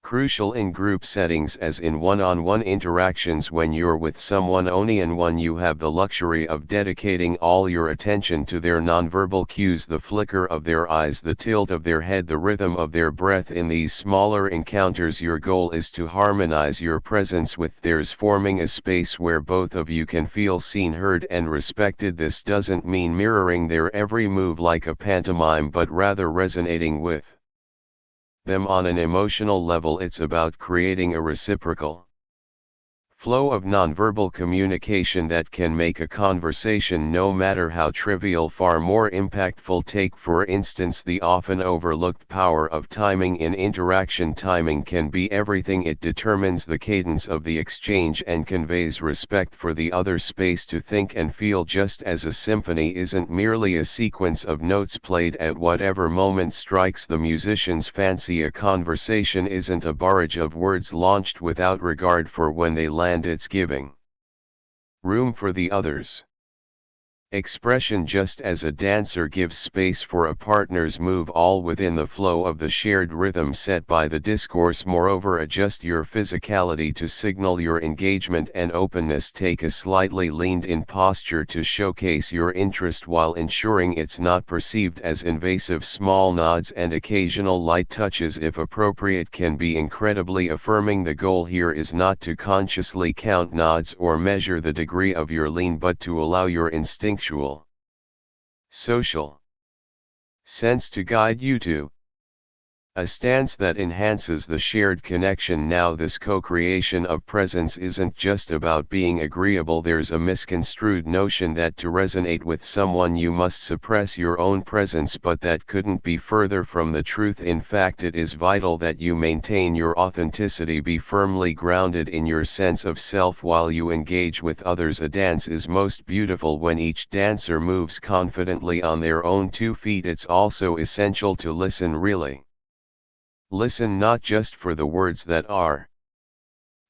crucial in group settings as in one-on-one interactions. When you're with someone only and one, you have the luxury of dedicating all your attention to their nonverbal cues, the flicker of their eyes, the tilt of their head, the rhythm of their breath. In these smaller encounters, your goal is to harmonize your presence with theirs, forming a space where both of you can feel seen, heard, and respected. This doesn't mean mirroring their every move like a pantomime, but rather resonating with them on an emotional level. It's about creating a reciprocal flow of nonverbal communication that can make a conversation, no matter how trivial, far more impactful. Take, for instance, the often overlooked power of timing in interaction. Timing can be everything. It determines the cadence of the exchange and conveys respect for the other's space to think and feel. Just as a symphony isn't merely a sequence of notes played at whatever moment strikes the musician's fancy, a conversation isn't a barrage of words launched without regard for when they land. It's giving room for the others' expression, just as a dancer gives space for a partner's move, all within the flow of the shared rhythm set by the discourse. Moreover, adjust your physicality to signal your engagement and openness. Take a slightly leaned-in posture to showcase your interest while ensuring it's not perceived as invasive. Small nods and occasional light touches, if appropriate, can be incredibly affirming. The goal here is not to consciously count nods or measure the degree of your lean, but to allow your instinctual social sense to guide you, to A stance that enhances the shared connection. Now this co-creation of presence isn't just about being agreeable. There's a misconstrued notion that to resonate with someone you must suppress your own presence, but that couldn't be further from the truth. In fact, it is vital that you maintain your authenticity, be firmly grounded in your sense of self while you engage with others. A dance is most beautiful when each dancer moves confidently on their own 2 feet. It's also essential to listen really. Listen not just for the words that are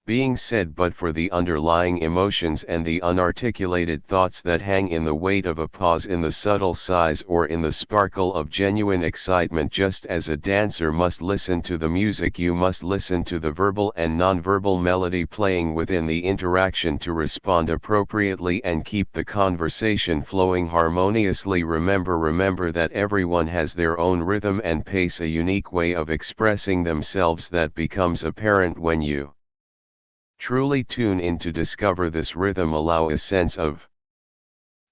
being said, but for the underlying emotions and the unarticulated thoughts that hang in the weight of a pause, in the subtle sighs, or in the sparkle of genuine excitement. Just as a dancer must listen to the music, you must listen to the verbal and nonverbal melody playing within the interaction to respond appropriately and keep the conversation flowing harmoniously. Remember that everyone has their own rhythm and pace, a unique way of expressing themselves that becomes apparent when you truly tune in to discover this rhythm. Allow a sense of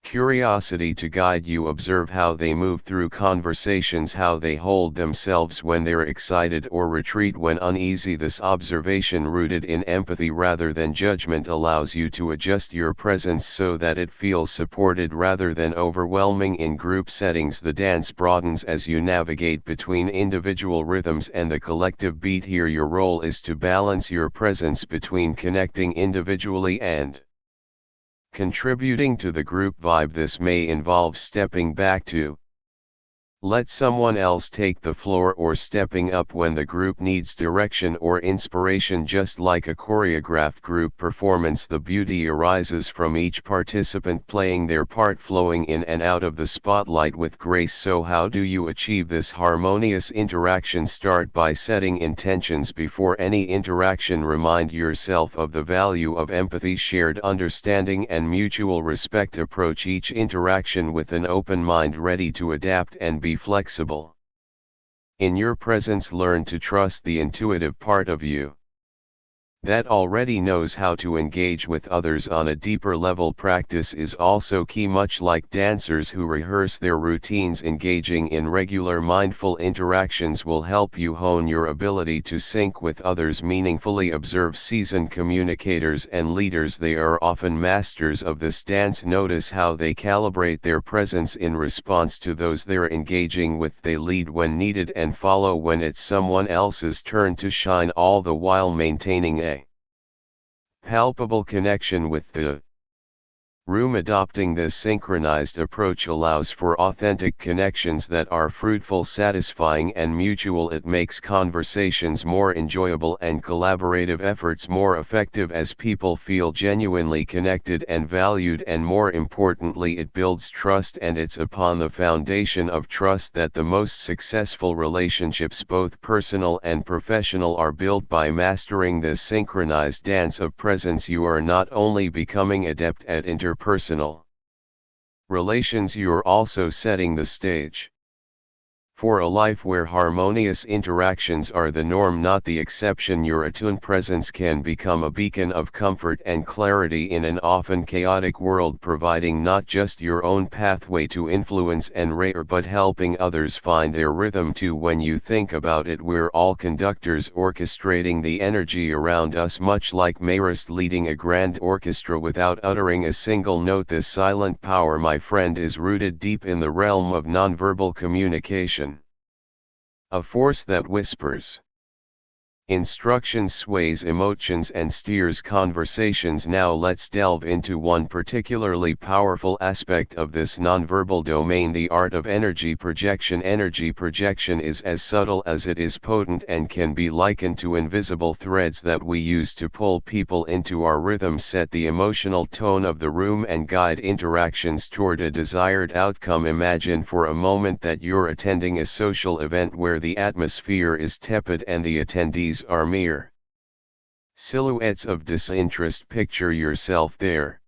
curiosity to guide you. Observe how they move through conversations, how they hold themselves when they're excited or retreat when uneasy. This observation, rooted in empathy rather than judgment, allows you to adjust your presence so that it feels supported rather than overwhelming. In group settings, the dance broadens as you navigate between individual rhythms and the collective beat. Here your role is to balance your presence between connecting individually and contributing to the group vibe. This may involve stepping back to let someone else take the floor, or stepping up when the group needs direction or inspiration. Just like a choreographed group performance, the beauty arises from each participant playing their part, flowing in and out of the spotlight with grace. So how do you achieve this harmonious interaction? Start by setting intentions before any interaction. Remind yourself of the value of empathy, shared understanding, and mutual respect. Approach each interaction with an open mind, ready to adapt and be flexible. In your presence, learn to trust the intuitive part of you that already knows how to engage with others on a deeper level. Practice is also key. Much like dancers who rehearse their routines, engaging in regular mindful interactions will help you hone your ability to sync with others meaningfully. Observe seasoned communicators and leaders. They are often masters of this dance. Notice how they calibrate their presence in response to those they're engaging with. They lead when needed and follow when it's someone else's turn to shine, all the while maintaining a palpable connection with the room. Adopting this synchronized approach allows for authentic connections that are fruitful, satisfying, and mutual. It makes conversations more enjoyable and collaborative efforts more effective as people feel genuinely connected and valued, and more importantly, it builds trust. And it's upon the foundation of trust that the most successful relationships, both personal and professional, are built. By mastering this synchronized dance of presence, you are not only becoming adept at interpersonal relations, you're also setting the stage for a life where harmonious interactions are the norm, not the exception. Your attuned presence can become a beacon of comfort and clarity in an often chaotic world, providing not just your own pathway to influence and rare, but helping others find their rhythm too. When you think about it, we're all conductors orchestrating the energy around us, much like Marist leading a grand orchestra without uttering a single note. This silent power, my friend, is rooted deep in the realm of nonverbal communication. A force that whispers instructions, sways emotions, and steers conversations. Now let's delve into one particularly powerful aspect of this nonverbal domain: the art of energy projection. Energy projection is as subtle as it is potent and can be likened to invisible threads that we use to pull people into our rhythm, set the emotional tone of the room, and guide interactions toward a desired outcome. Imagine for a moment that you're attending a social event where the atmosphere is tepid and the attendees are mere silhouettes of disinterest. Picture yourself there,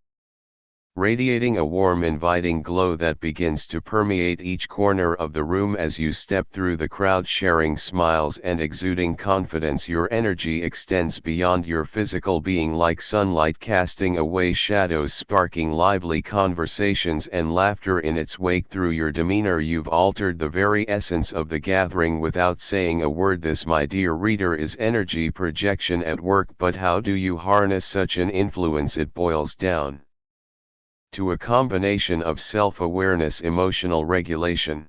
radiating a warm, inviting glow that begins to permeate each corner of the room as you step through the crowd, sharing smiles and exuding confidence. Your energy extends beyond your physical being like sunlight, casting away shadows, sparking lively conversations and laughter in its wake. Through your demeanor, you've altered the very essence of the gathering without saying a word. This, my dear reader, is energy projection at work. But how do you harness such an influence? It boils down to a combination of self-awareness, emotional regulation,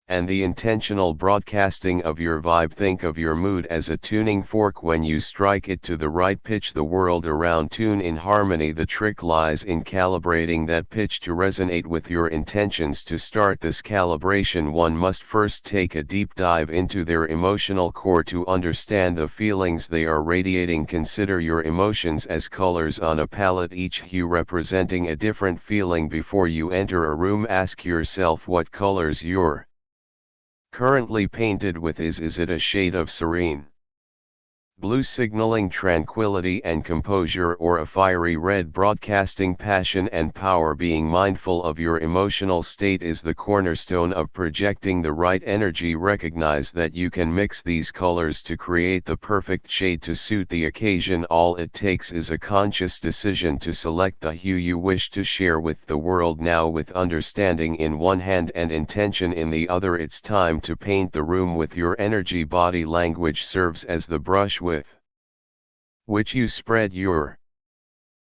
and the intentional broadcasting of your vibe. Think of your mood as a tuning fork. When you strike it to the right pitch, the world around tune in harmony. The trick lies in calibrating that pitch to resonate with your intentions. To start this calibration, one must first take a deep dive into their emotional core to understand the feelings they are radiating. Consider your emotions as colors on a palette, each hue representing a different feeling. Before you enter a room, ask yourself what colors you're currently painted with. Is it a shade of serene blue signaling tranquility and composure, or a fiery red broadcasting passion and power? Being mindful of your emotional state is the cornerstone of projecting the right energy. Recognize that you can mix these colors to create the perfect shade to suit the occasion. All it takes is a conscious decision to select the hue you wish to share with the world. Now, with understanding in one hand and intention in the other, it's time to paint the room with your energy. Body language serves as the brush with which you spread your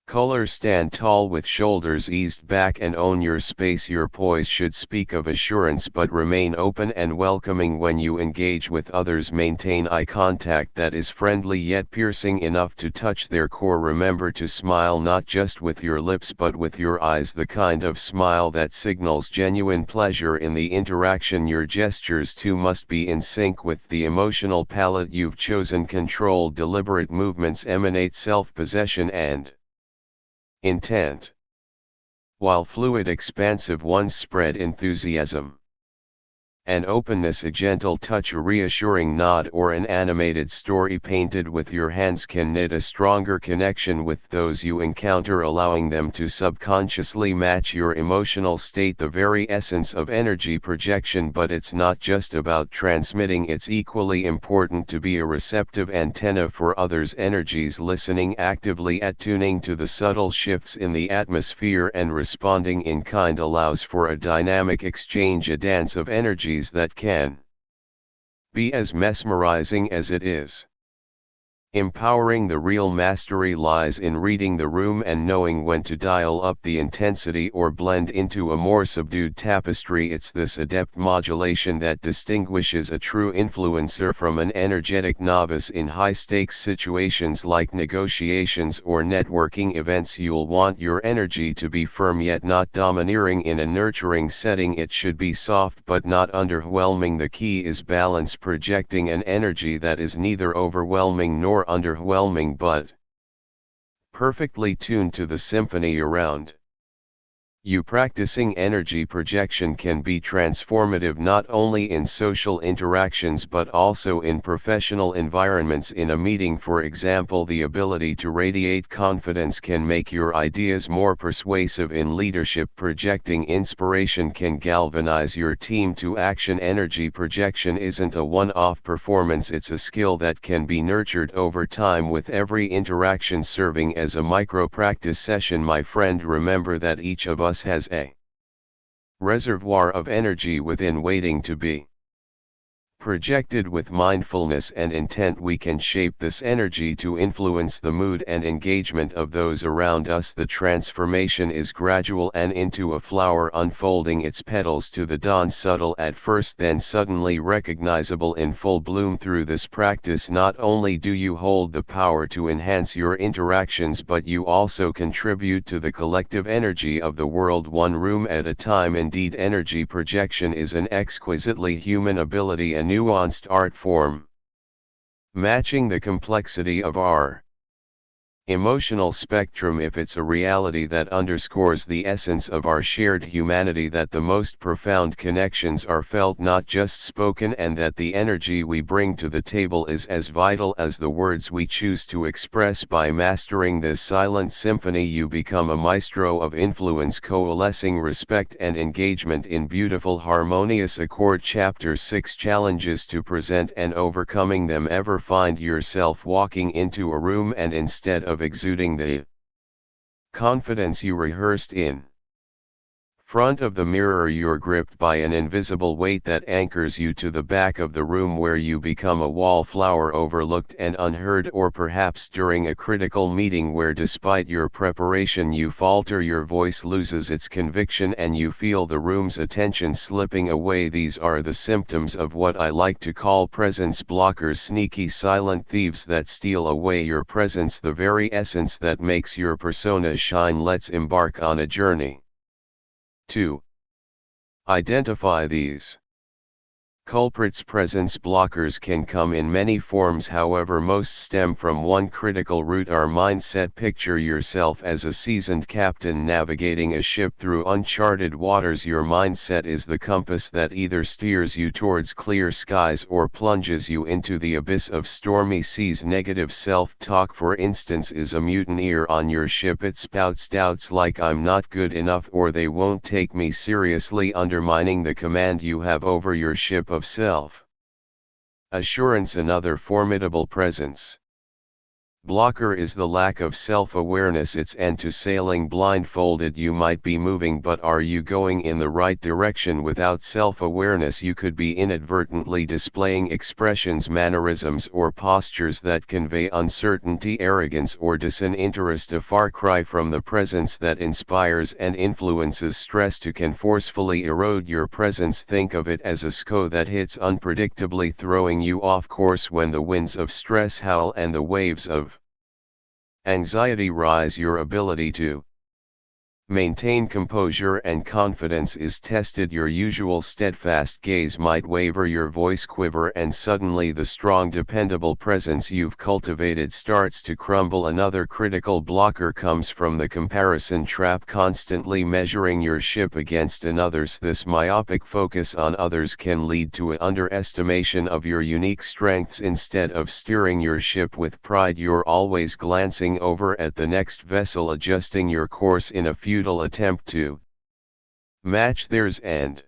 colors. Stand tall with shoulders eased back and own your space. Your poise should speak of assurance but remain open and welcoming. When you engage with others, maintain eye contact that is friendly yet piercing enough to touch their core. Remember to smile not just with your lips but with your eyes, the kind of smile that signals genuine pleasure in the interaction. Your gestures too must be in sync with the emotional palette you've chosen. Controlled, deliberate movements emanate self-possession and intent, while fluid, expansive ones spread enthusiasm and openness. A gentle touch, a reassuring nod, or an animated story painted with your hands can knit a stronger connection with those you encounter, allowing them to subconsciously match your emotional state. The very essence of energy projection. But it's not just about transmitting, it's equally important to be a receptive antenna for others' energies, listening actively, attuning to the subtle shifts in the atmosphere and responding in kind allows for a dynamic exchange, a dance of energies that can be as mesmerizing as it is empowering. The real mastery lies in reading the room and knowing when to dial up the intensity or blend into a more subdued tapestry. It's this adept modulation that distinguishes a true influencer from an energetic novice. In high-stakes situations like negotiations or networking events, you'll want your energy to be firm yet not domineering. In a nurturing setting, it should be soft but not underwhelming. The key is balance, projecting an energy that is neither overwhelming nor underwhelming but perfectly tuned to the symphony around you. Practicing energy projection can be transformative not only in social interactions but also in professional environments. In a meeting, for example, the ability to radiate confidence can make your ideas more persuasive. In leadership, projecting inspiration can galvanize your team to action. Energy projection isn't a one-off performance, it's a skill that can be nurtured over time, with every interaction serving as a micro-practice session. My friend, remember that each of us has a reservoir of energy within waiting to be projected. With mindfulness and intent, we can shape this energy to influence the mood and engagement of those around us. The transformation is gradual and into a flower unfolding its petals to the dawn, subtle at first, then suddenly recognizable in full bloom. Through this practice, not only do you hold the power to enhance your interactions, but you also contribute to the collective energy of the world, one room at a time. Indeed, energy projection is an exquisitely human ability, a nuanced art form, matching the complexity of our Emotional spectrum. If it's a reality that underscores the essence of our shared humanity, that the most profound connections are felt, not just spoken, and that the energy we bring to the table is as vital as the words we choose to express. By mastering this silent symphony, you become a maestro of influence, coalescing respect and engagement in beautiful harmonious accord. Chapter 6: Challenges to present and overcoming them. Ever find yourself walking into a room and instead of exuding the confidence you rehearsed in front of the mirror, you're gripped by an invisible weight that anchors you to the back of the room, where you become a wallflower, overlooked and unheard? Or perhaps during a critical meeting where despite your preparation you falter, your voice loses its conviction, and you feel the room's attention slipping away. These are the symptoms of what I like to call presence blockers, sneaky silent thieves that steal away your presence, the very essence that makes your persona shine. Let's embark on a journey. 2. Identify these culprits. Presence blockers can come in many forms, however most stem from one critical root: our mindset. Picture yourself as a seasoned captain navigating a ship through uncharted waters. Your mindset is the compass that either steers you towards clear skies or plunges you into the abyss of stormy seas. Negative self-talk, for instance, is a mutineer on your ship. It spouts doubts like "I'm not good enough" or "they won't take me seriously," undermining the command you have over your ship of self assurance. Another formidable presence blocker is the lack of self-awareness. It's end to sailing blindfolded. You might be moving, but are you going in the right direction? Without self-awareness, you could be inadvertently displaying expressions, mannerisms, or postures that convey uncertainty, arrogance, or disinterest, a far cry from the presence that inspires and influences. Stress too can forcefully erode your presence. Think of it as a SCO that hits unpredictably, throwing you off course. When the winds of stress howl and the waves of anxiety rise, your ability to maintain composure and confidence is tested. Your usual steadfast gaze might waver, your voice quiver, and suddenly the strong, dependable presence you've cultivated starts to crumble. Another critical blocker comes from the comparison trap, constantly measuring your ship against another's. This myopic focus on others can lead to an underestimation of your unique strengths. Instead of steering your ship with pride, you're always glancing over at the next vessel, adjusting your course in a futile attempt to match theirs, and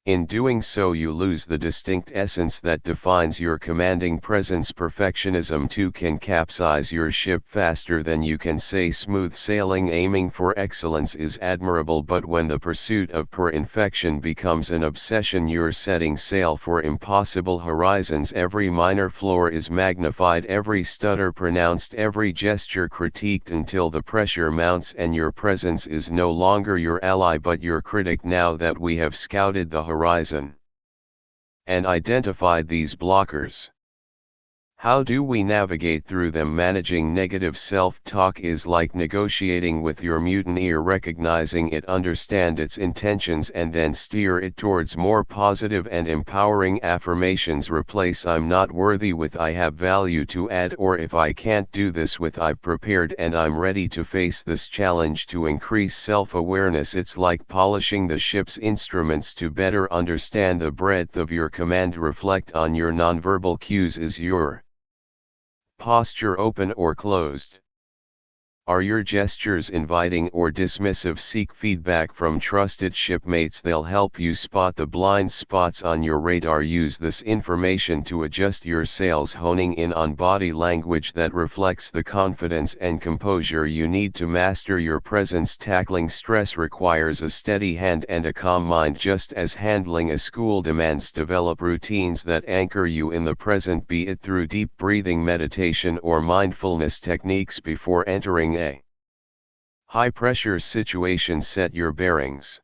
in doing so you lose the distinct essence that defines your commanding presence. Perfectionism too can capsize your ship faster than you can say smooth sailing. Aiming for excellence is admirable, but when the pursuit of perfection becomes an obsession, you're setting sail for impossible horizons. Every minor flaw is magnified, every stutter pronounced, every gesture critiqued, until the pressure mounts and your presence is no longer your ally but your critic. Now that we have scouted the horizon and identified these blockers, how do we navigate through them? Managing negative self-talk is like negotiating with your mutineer: recognizing it, understand its intentions, and then steer it towards more positive and empowering affirmations. Replace "I'm not worthy" with "I have value to add," or "if I can't do this" with "I've prepared and I'm ready to face this challenge." To increase self-awareness, it's like polishing the ship's instruments to better understand the breadth of your command. Reflect on your nonverbal cues. Is your posture open or closed? Are your gestures inviting or dismissive? Seek feedback from trusted shipmates. They'll help you spot the blind spots on your radar. Use this information to adjust your sails, honing in on body language that reflects the confidence and composure you need to master your presence. Tackling stress requires a steady hand and a calm mind, just as handling a school demands. Develop routines that anchor you in the present, be it through deep breathing, meditation, or mindfulness techniques. Before entering a high-pressure situation, set your bearings.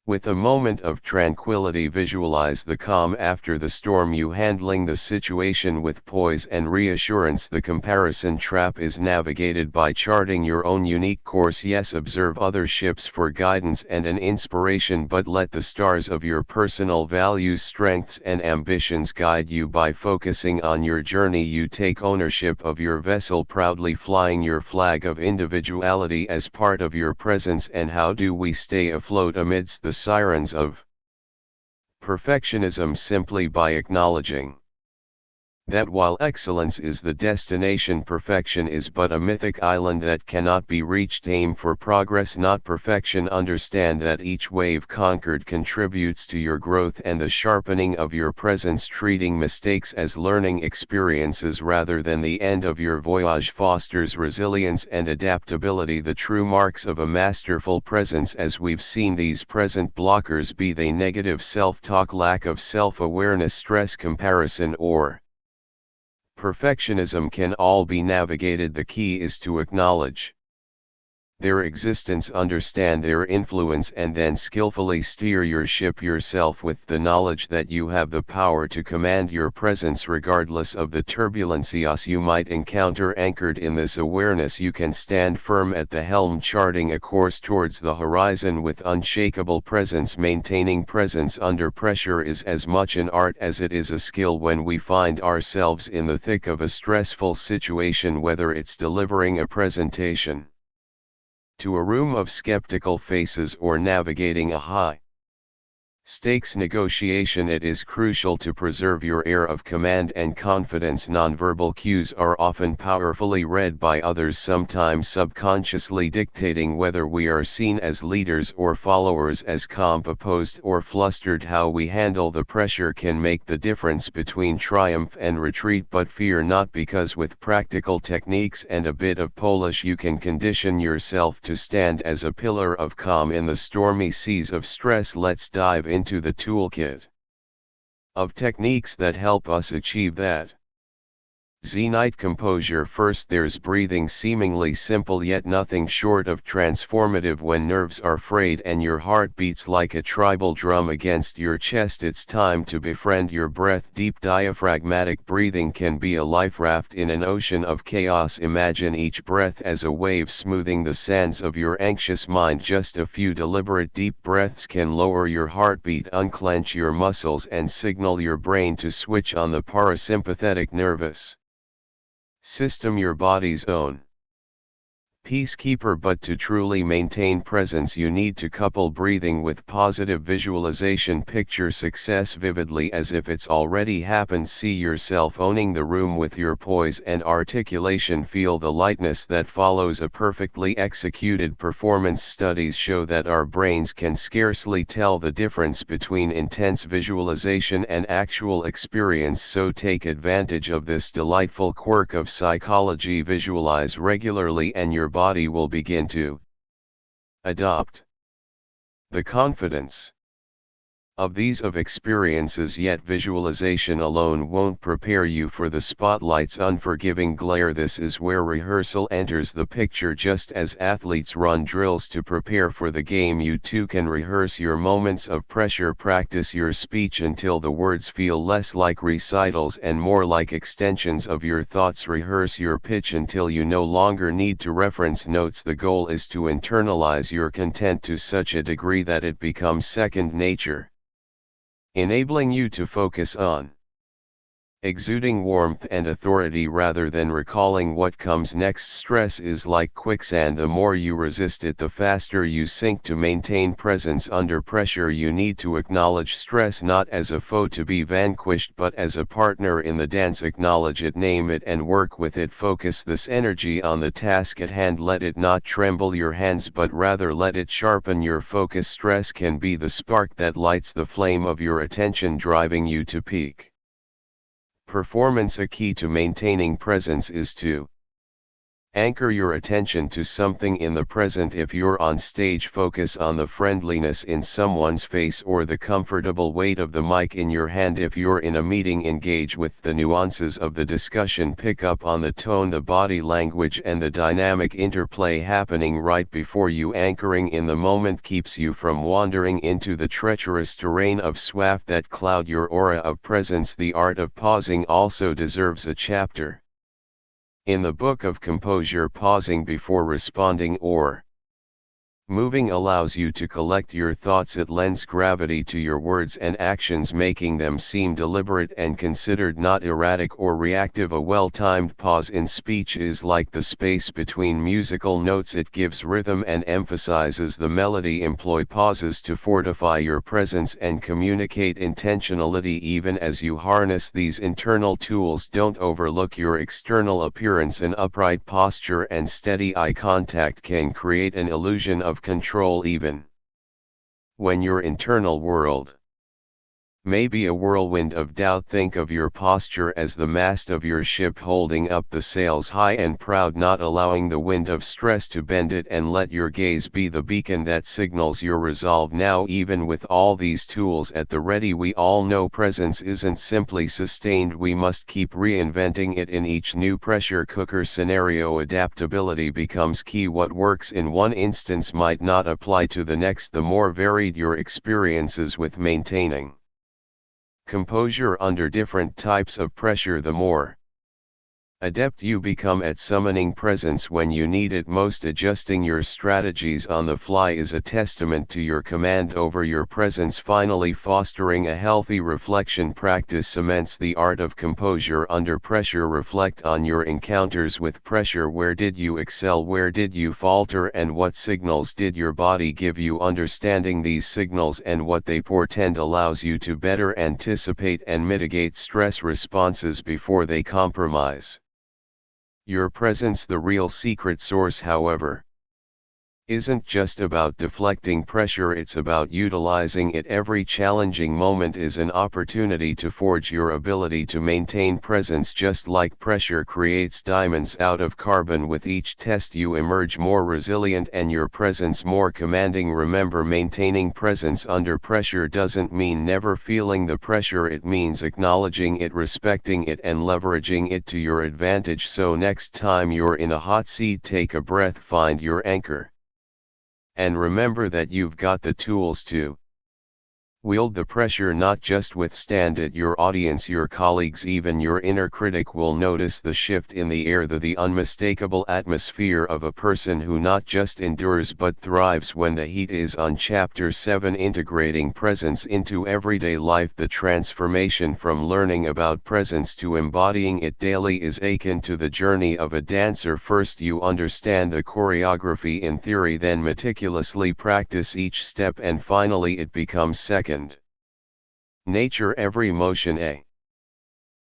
With a moment of tranquility, visualize the calm after the storm, you handling the situation with poise and reassurance. The comparison trap is navigated by charting your own unique course. Yes, observe other ships for guidance and an inspiration, but let the stars of your personal values, strengths and ambitions guide you. By focusing on your journey, you take ownership of your vessel, proudly flying your flag of individuality as part of your presence. And how do we stay afloat amidst the sirens of perfectionism? Simply by acknowledging that while excellence is the destination, perfection is but a mythic island that cannot be reached. Aim for progress, not perfection. Understand that each wave conquered contributes to your growth and the sharpening of your presence. Treating mistakes as learning experiences rather than the end of your voyage fosters resilience and adaptability, the true marks of a masterful presence. As we've seen, these present blockers, be they negative self-talk, lack of self-awareness, stress, comparison, or perfectionism, can all be navigated. The key is to acknowledge their existence, understand their influence, and then skillfully steer your ship yourself with the knowledge that you have the power to command your presence regardless of the turbulences you might encounter. Anchored in this awareness, you can stand firm at the helm, charting a course towards the horizon with unshakable presence. Maintaining presence under pressure is as much an art as it is a skill. When we find ourselves in the thick of a stressful situation, whether it's delivering a presentation to a room of skeptical faces or navigating a high stakes negotiation, it is crucial to preserve your air of command and confidence. Nonverbal cues are often powerfully read by others, sometimes subconsciously dictating whether we are seen as leaders or followers, as calm, composed, or flustered. How we handle the pressure can make the difference between triumph and retreat. But fear not, because with practical techniques and a bit of polish, you can condition yourself to stand as a pillar of calm in the stormy seas of stress. Let's dive into the toolkit of techniques that help us achieve that Zenite composure. First, there's breathing, seemingly simple yet nothing short of transformative. When nerves are frayed and your heart beats like a tribal drum against your chest, it's time to befriend your breath. Deep diaphragmatic breathing can be a life raft in an ocean of chaos. Imagine each breath as a wave smoothing the sands of your anxious mind. Just a few deliberate deep breaths can lower your heartbeat, unclench your muscles, and signal your brain to switch on the parasympathetic nervous system, your body's own peacekeeper. But to truly maintain presence, you need to couple breathing with positive visualization. Picture success vividly as if it's already happened. See yourself owning the room with your poise and articulation. Feel the lightness that follows a perfectly executed performance. Studies show that our brains can scarcely tell the difference between intense visualization and actual experience, so take advantage of this delightful quirk of psychology. Visualize regularly and your body will begin to adopt the confidence of these experiences. Yet visualization alone won't prepare you for the spotlight's unforgiving glare. This is where rehearsal enters the picture. Just as athletes run drills to prepare for the game, you too can rehearse your moments of pressure. Practice your speech until the words feel less like recitals and more like extensions of your thoughts. Rehearse your pitch until you no longer need to reference notes. The goal is to internalize your content to such a degree that it becomes second nature, enabling you to focus on exuding warmth and authority rather than recalling what comes next. Stress is like quicksand. The more you resist it, the faster you sink. To maintain presence under pressure, you need to acknowledge stress not as a foe to be vanquished, but as a partner in the dance. Acknowledge it, name it, and work with it. Focus this energy on the task at hand. Let it not tremble your hands, but rather let it sharpen your focus. Stress can be the spark that lights the flame of your attention, driving you to peak performance. A key to maintaining presence is to Anchor your attention to something in the present. If you're on stage, focus on the friendliness in someone's face or the comfortable weight of the mic in your hand. If you're in a meeting, engage with the nuances of the discussion. Pick up on the tone, the body language, and the dynamic interplay happening right before you. Anchoring in the moment keeps you from wandering into the treacherous terrain of swath that cloud your aura of presence. The art of pausing also deserves a chapter in the book of composure. Pausing before responding or moving allows you to collect your thoughts. It lends gravity to your words and actions, making them seem deliberate and considered, not erratic or reactive. A well-timed pause in speech is like the space between musical notes. It gives rhythm and emphasizes the melody. Employ pauses to fortify your presence and communicate intentionality. Even as you harness these internal tools, don't overlook your external appearance. An upright posture and steady eye contact can create an illusion of control, even when your internal world may be a whirlwind of doubt. Think of your posture as the mast of your ship, holding up the sails high and proud, not allowing the wind of stress to bend it, and let your gaze be the beacon that signals your resolve. Now, even with all these tools at the ready, we all know presence isn't simply sustained. We must keep reinventing it in each new pressure cooker scenario. Adaptability becomes key. What works in one instance might not apply to the next. The more varied your experiences with maintaining composure under different types of pressure, the more adept you become at summoning presence when you need it most. Adjusting your strategies on the fly is a testament to your command over your presence. Finally, fostering a healthy reflection practice cements the art of composure under pressure. Reflect on your encounters with pressure. Where did you excel? Where did you falter? And what signals did your body give you? Understanding these signals and what they portend allows you to better anticipate and mitigate stress responses before they compromise your presence. The real secret source, however, isn't just about deflecting pressure, it's about utilizing it. Every challenging moment is an opportunity to forge your ability to maintain presence. Just like pressure creates diamonds out of carbon, with each test you emerge more resilient and your presence more commanding. Remember, maintaining presence under pressure doesn't mean never feeling the pressure. It means acknowledging it, respecting it, and leveraging it to your advantage. So next time you're in a hot seat, take a breath, find your anchor, and remember that you've got the tools to wield the pressure, not just withstand it. Your audience, your colleagues, even your inner critic will notice the shift in the air, the unmistakable atmosphere of a person who not just endures but thrives when the heat is on. Chapter 7: Integrating Presence into Everyday Life. The transformation from learning about presence to embodying it daily is akin to the journey of a dancer. First you understand the choreography in theory, then meticulously practice each step, and finally it becomes second nature. Every motion a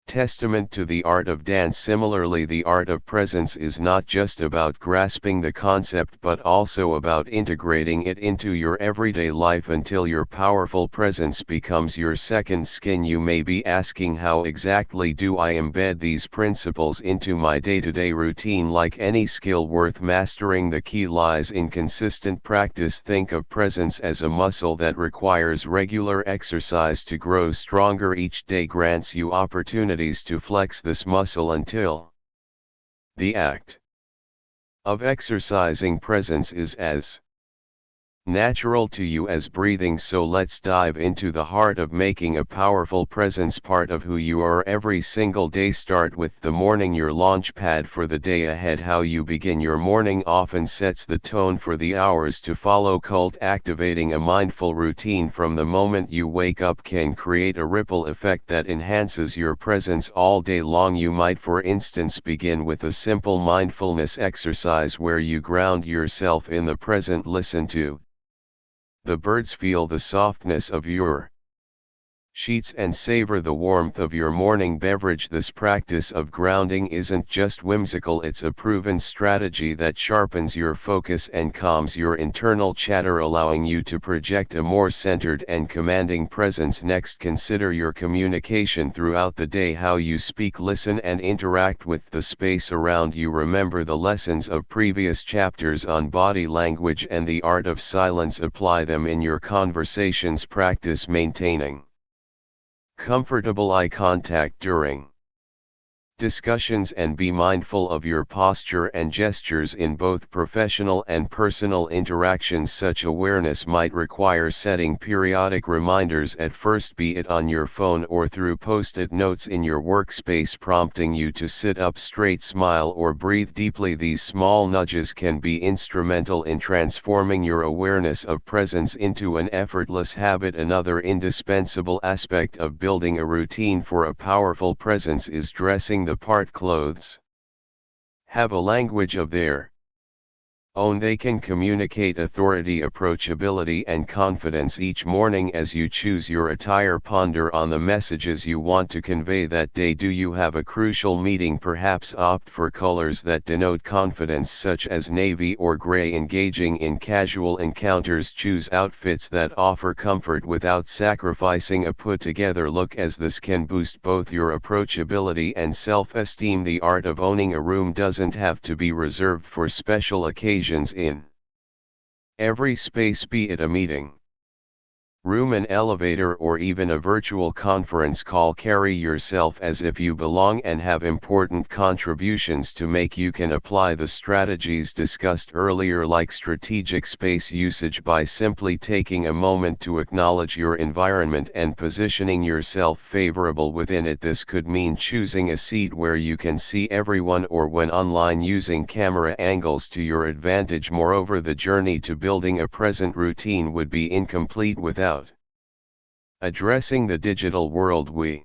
testament to the art of dance. Similarly, the art of presence is not just about grasping the concept but also about integrating it into your everyday life until your powerful presence becomes your second skin. You may be asking, how exactly do I embed these principles into my day-to-day routine? Like any skill worth mastering, the key lies in consistent practice. Think of presence as a muscle that requires regular exercise to grow stronger. Each day grants you opportunities to flex this muscle until the act of exercising presence is as natural to you as breathing. So let's dive into the heart of making a powerful presence part of who you are every single day. Start with the morning, your launch pad for the day ahead. How you begin your morning often sets the tone for the hours to follow. Activating a mindful routine from the moment you wake up can create a ripple effect that enhances your presence all day long. You might, for instance, begin with a simple mindfulness exercise where you ground yourself in the present. Listen to the birds, feel the softness of your sheets and savor the warmth of your morning beverage. This practice of grounding isn't just whimsical, it's a proven strategy that sharpens your focus and calms your internal chatter, allowing you to project a more centered and commanding presence. Next, consider your communication throughout the day, how you speak, listen, and interact with the space around you. Remember the lessons of previous chapters on body language and the art of silence. Apply them in your conversations. Practice maintaining comfortable eye contact during discussions, and be mindful of your posture and gestures in both professional and personal interactions. Such awareness might require setting periodic reminders at first, be it on your phone or through post-it notes in your workspace, prompting you to sit up straight, smile, or breathe deeply. These small nudges can be instrumental in transforming your awareness of presence into an effortless habit. Another indispensable aspect of building a routine for a powerful presence is dressing the part. Clothes have a language of their own. They can communicate authority, approachability, and confidence. Each morning as you choose your attire, ponder on the messages you want to convey that day. Do you have a crucial meeting? Perhaps opt for colors that denote confidence, such as navy or gray. Engaging in casual encounters, choose outfits that offer comfort without sacrificing a put-together look, as this can boost both your approachability and self-esteem. The art of owning a room doesn't have to be reserved for special occasions. In every space, be it a meeting room, an elevator, or even a virtual conference call, carry yourself as if you belong and have important contributions to make. You can apply the strategies discussed earlier, like strategic space usage, by simply taking a moment to acknowledge your environment and positioning yourself favorable within it. This could mean choosing a seat where you can see everyone, or when online, using camera angles to your advantage. Moreover, the journey to building a present routine would be incomplete without addressing the digital world we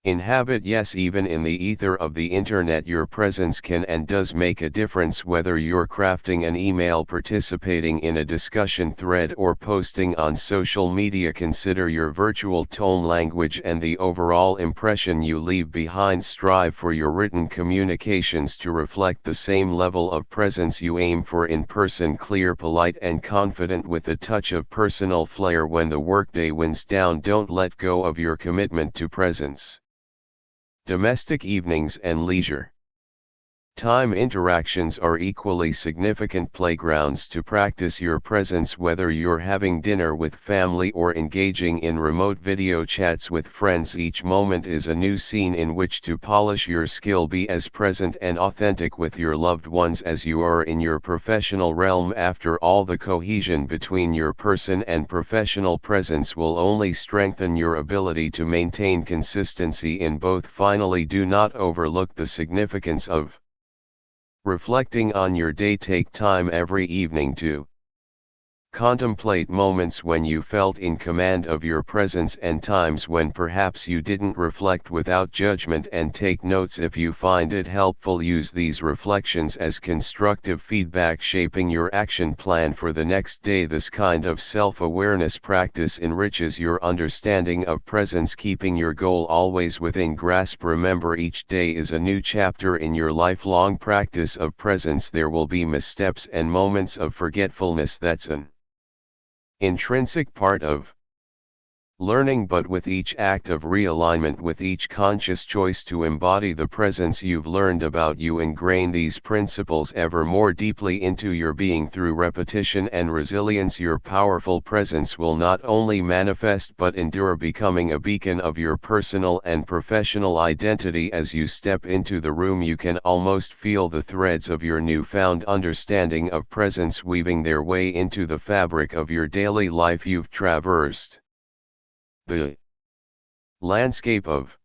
inhabit. Yes, even in the ether of the internet, your presence can and does make a difference. Whether you're crafting an email, participating in a discussion thread, or posting on social media, consider your virtual tone, language, and the overall impression you leave behind. Strive for your written communications to reflect the same level of presence you aim for in person: clear, polite, and confident, with a touch of personal flair. When the workday winds down, don't let go of your commitment to presence. Domestic evenings and leisure time interactions are equally significant playgrounds to practice your presence. Whether you're having dinner with family or engaging in remote video chats with friends, each moment is a new scene in which to polish your skill. Be as present and authentic with your loved ones as you are in your professional realm. After all, the cohesion between your person and professional presence will only strengthen your ability to maintain consistency in both. Finally, do not overlook the significance of reflecting on your day. Take time every evening to contemplate moments when you felt in command of your presence, and times when perhaps you didn't. Reflect without judgment and take notes if you find it helpful. Use these reflections as constructive feedback, shaping your action plan for the next day. This kind of self-awareness practice enriches your understanding of presence, keeping your goal always within grasp. Remember, each day is a new chapter in your lifelong practice of presence. There will be missteps and moments of forgetfulness. That's an intrinsic part of learning, but with each act of realignment, with each conscious choice to embody the presence you've learned about, you ingrain these principles ever more deeply into your being. Through repetition and resilience, your powerful presence will not only manifest but endure, becoming a beacon of your personal and professional identity. As you step into the room, you can almost feel the threads of your newfound understanding of presence weaving their way into the fabric of your daily life. You've traversed the landscape of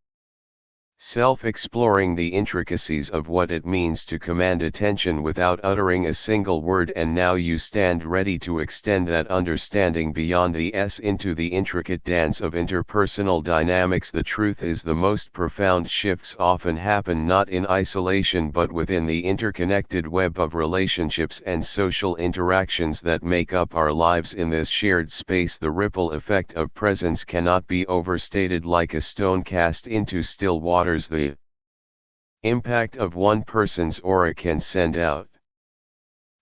Self-exploring the intricacies of what it means to command attention without uttering a single word, and now you stand ready to extend that understanding beyond the S into the intricate dance of interpersonal dynamics. The truth is, the most profound shifts often happen not in isolation but within the interconnected web of relationships and social interactions that make up our lives in this shared space. The ripple effect of presence cannot be overstated. Like a stone cast into still water, the impact of one person's aura can send out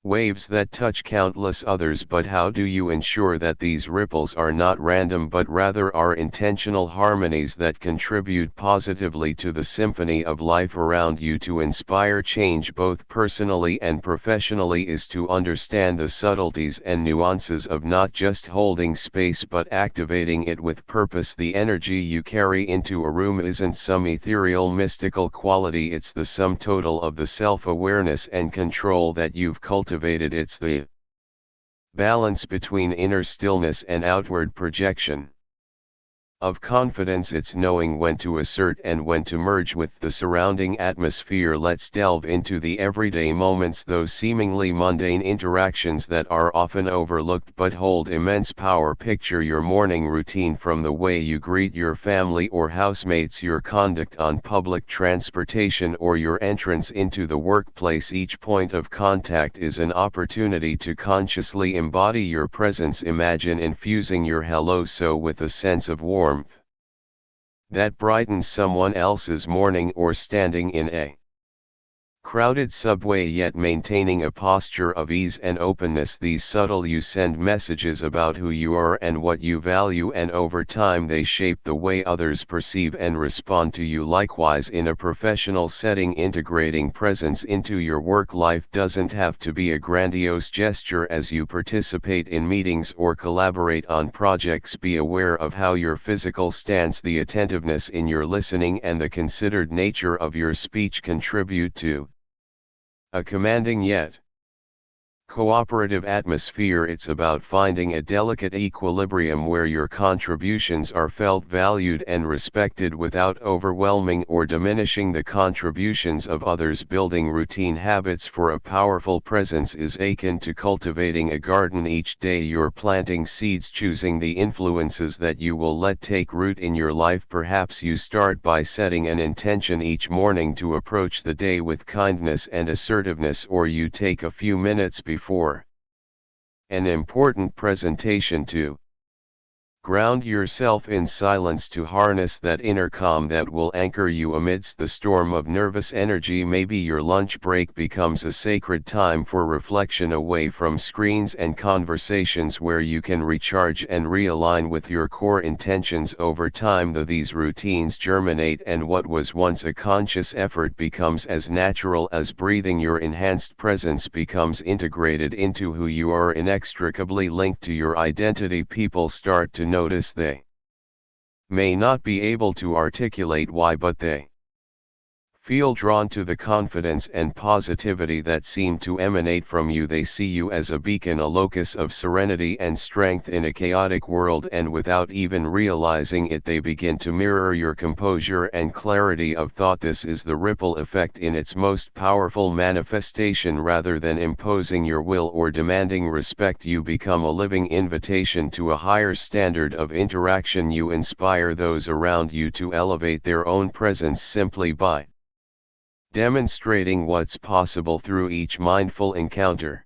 waves that touch countless others. But how do you ensure that these ripples are not random but rather are intentional harmonies that contribute positively to the symphony of life around you? To inspire change both personally and professionally is to understand the subtleties and nuances of not just holding space but activating it with purpose. The energy you carry into a room isn't some ethereal mystical quality, it's the sum total of the self-awareness and control that you've cultivated. It's the balance between inner stillness and outward projection of confidence. It's knowing when to assert and when to merge with the surrounding atmosphere. Let's delve into the everyday moments, those seemingly mundane interactions that are often overlooked but hold immense power. Picture your morning routine, from the way you greet your family or housemates, your conduct on public transportation, or your entrance into the workplace. Each point of contact is an opportunity to consciously embody your presence. Imagine infusing your hello so with a sense of warmth that brightens someone else's morning, or standing in a crowded subway yet maintaining a posture of ease and openness. These subtle you send messages about who you are and what you value, and over time they shape the way others perceive and respond to you. Likewise, in a professional setting, integrating presence into your work life doesn't have to be a grandiose gesture. As you participate in meetings or collaborate on projects, be aware of how your physical stance, the attentiveness in your listening, and the considered nature of your speech contribute to a commanding yet cooperative atmosphere. It's about finding a delicate equilibrium where your contributions are felt, valued, and respected without overwhelming or diminishing the contributions of others. Building routine habits for a powerful presence is akin to cultivating a garden. Each day you're planting seeds, choosing the influences that you will let take root in your life. Perhaps you start by setting an intention each morning to approach the day with kindness and assertiveness, or you take a few minutes before an important presentation to ground yourself in silence, to harness that inner calm that will anchor you amidst the storm of nervous energy. Maybe your lunch break becomes a sacred time for reflection, away from screens and conversations, where you can recharge and realign with your core intentions. Over time, these routines germinate, and what was once a conscious effort becomes as natural as breathing. Your enhanced presence becomes integrated into who you are, inextricably linked to your identity. People start to notice they may not be able to articulate why, but they feel drawn to the confidence and positivity that seem to emanate from you. They see you as a beacon, a locus of serenity and strength in a chaotic world, and without even realizing it, they begin to mirror your composure and clarity of thought. This is the ripple effect in its most powerful manifestation. Rather than imposing your will or demanding respect, you become a living invitation to a higher standard of interaction. You inspire those around you to elevate their own presence simply by demonstrating what's possible through each mindful encounter.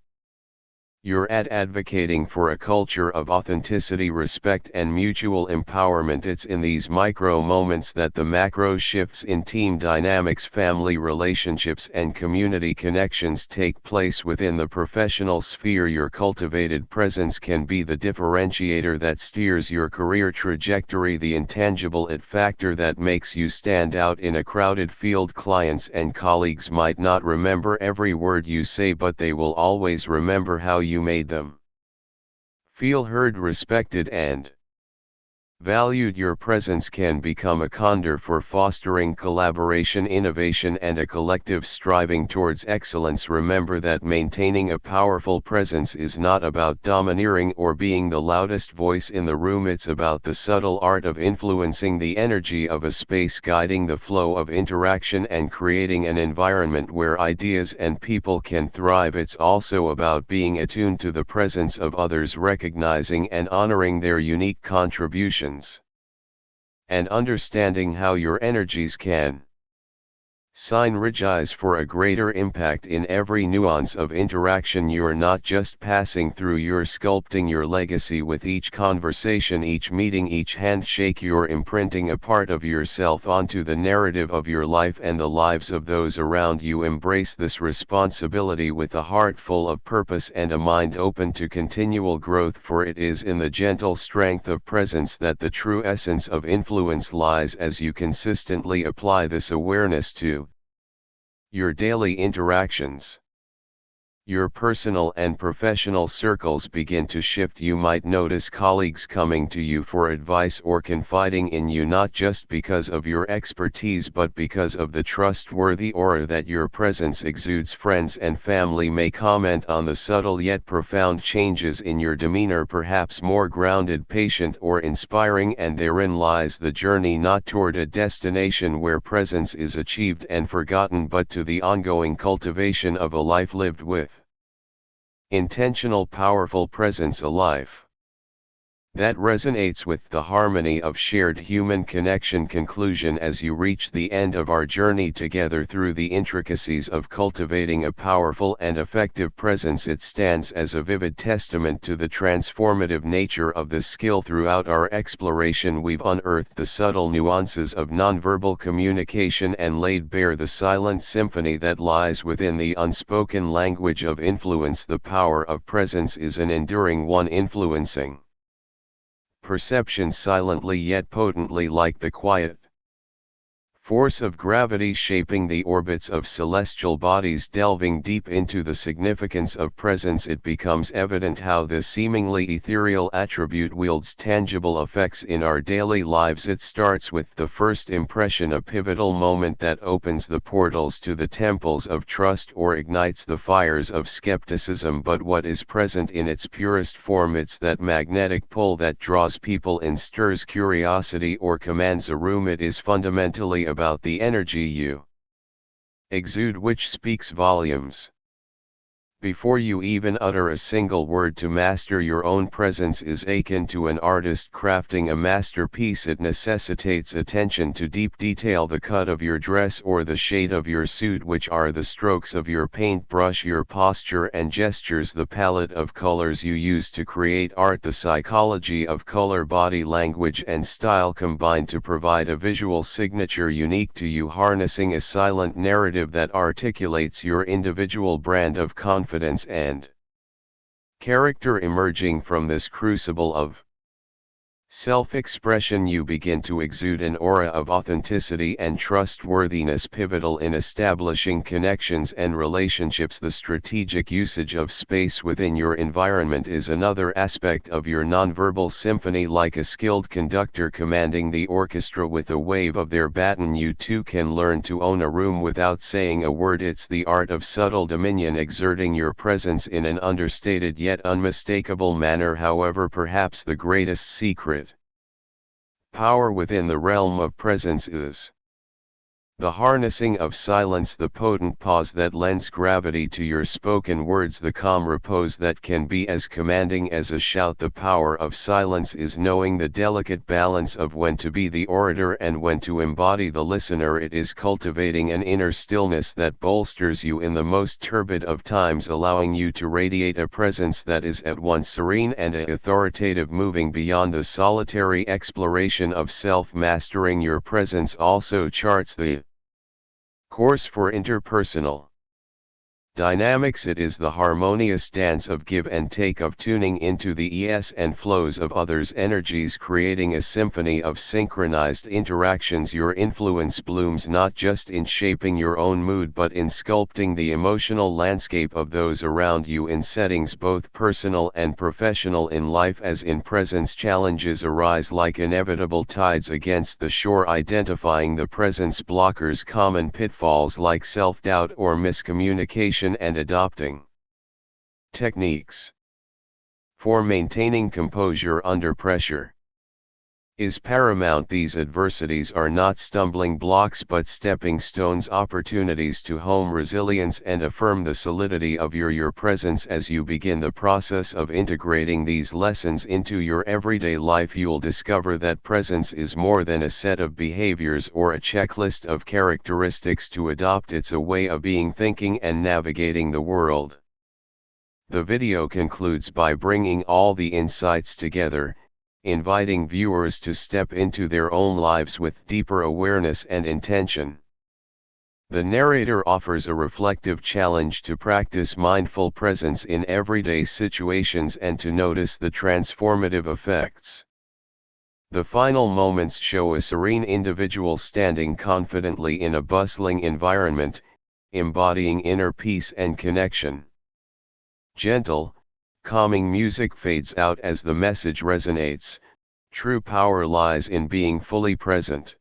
You're advocating for a culture of authenticity, respect, and mutual empowerment. It's in these micro moments that the macro shifts in team dynamics, family relationships, and community connections take place. Within the professional sphere, your cultivated presence can be the differentiator that steers your career trajectory, the intangible it factor that makes you stand out in a crowded field. Clients and colleagues might not remember every word you say, but they will always remember how you made them feel heard, respected, and Valued, your presence can become a condor for fostering collaboration, innovation, and a collective striving towards excellence. Remember that maintaining a powerful presence is not about domineering or being the loudest voice in the room. It's about the subtle art of influencing the energy of a space, guiding the flow of interaction, and creating an environment where ideas and people can thrive. It's also about being attuned to the presence of others, recognizing and honoring their unique contributions, and understanding how your energies can synergize for a greater impact in every nuance of interaction. You're not just passing through, you're sculpting your legacy with each conversation, each meeting, each handshake. You're imprinting a part of yourself onto the narrative of your life and the lives of those around you. Embrace this responsibility with a heart full of purpose and a mind open to continual growth, for it is in the gentle strength of presence that the true essence of influence lies. As you consistently apply this awareness to your daily interactions, your personal and professional circles begin to shift. You might notice colleagues coming to you for advice or confiding in you, not just because of your expertise but because of the trustworthy aura that your presence exudes. Friends and family may comment on the subtle yet profound changes in your demeanor, perhaps more grounded, patient, or inspiring, and therein lies the journey, not toward a destination where presence is achieved and forgotten, but to the ongoing cultivation of a life lived with intentional, powerful presence, a life that resonates with the harmony of shared human connection. Conclusion: as you reach the end of our journey together through the intricacies of cultivating a powerful and effective presence, it stands as a vivid testament to the transformative nature of this skill. Throughout our exploration, we've unearthed the subtle nuances of nonverbal communication and laid bare the silent symphony that lies within the unspoken language of influence. The power of presence is an enduring one, influencing perception silently yet potently, like the quiet force of gravity shaping the orbits of celestial bodies. Delving deep into the significance of presence, it becomes evident how this seemingly ethereal attribute wields tangible effects in our daily lives. It starts with the first impression, a pivotal moment that opens the portals to the temples of trust or ignites the fires of skepticism. But what is present in its purest form? It's that magnetic pull that draws people in, stirs curiosity, or commands a room. It is fundamentally about the energy you exude, which speaks volumes. Before you even utter a single word, to master your own presence is akin to an artist crafting a masterpiece. It necessitates attention to deep detail, the cut of your dress or the shade of your suit, which are the strokes of your paintbrush, your posture and gestures, the palette of colors you use to create art, the psychology of color, body language and style combine to provide a visual signature unique to you, harnessing a silent narrative that articulates your individual brand of confidence and character. Emerging from this crucible of self-expression, you begin to exude an aura of authenticity and trustworthiness, pivotal in establishing connections and relationships. The strategic usage of space within your environment is another aspect of your nonverbal symphony. Like a skilled conductor commanding the orchestra with a wave of their baton, you too can learn to own a room without saying a word. It's the art of subtle dominion, exerting your presence in an understated yet unmistakable manner. However, perhaps the greatest secret power within the realm of presence is the harnessing of silence, the potent pause that lends gravity to your spoken words, the calm repose that can be as commanding as a shout. The power of silence is knowing the delicate balance of when to be the orator and when to embody the listener. It is cultivating an inner stillness that bolsters you in the most turbid of times, allowing you to radiate a presence that is at once serene and authoritative, moving beyond the solitary exploration of self. Mastering your presence also charts the course for interpersonal Dynamics. It is the harmonious dance of give and take, of tuning into the ebbs and flows of others' energies, creating a symphony of synchronized interactions. Your influence blooms not just in shaping your own mood but in sculpting the emotional landscape of those around you in settings both personal and professional. In life as in presence, challenges arise like inevitable tides against the shore, identifying the presence blockers, common pitfalls like self-doubt or miscommunication, and adopting techniques for maintaining composure under pressure is paramount. These adversities are not stumbling blocks but stepping stones, opportunities to hone resilience and affirm the solidity of your presence. As you begin the process of integrating these lessons into your everyday life, you'll discover that presence is more than a set of behaviors or a checklist of characteristics to adopt. It's a way of being, thinking, and navigating the world. The video concludes by bringing all the insights together, inviting viewers to step into their own lives with deeper awareness and intention. The narrator offers a reflective challenge to practice mindful presence in everyday situations and to notice the transformative effects. The final moments show a serene individual standing confidently in a bustling environment, embodying inner peace and connection. Gentle, calming music fades out as the message resonates. True power lies in being fully present.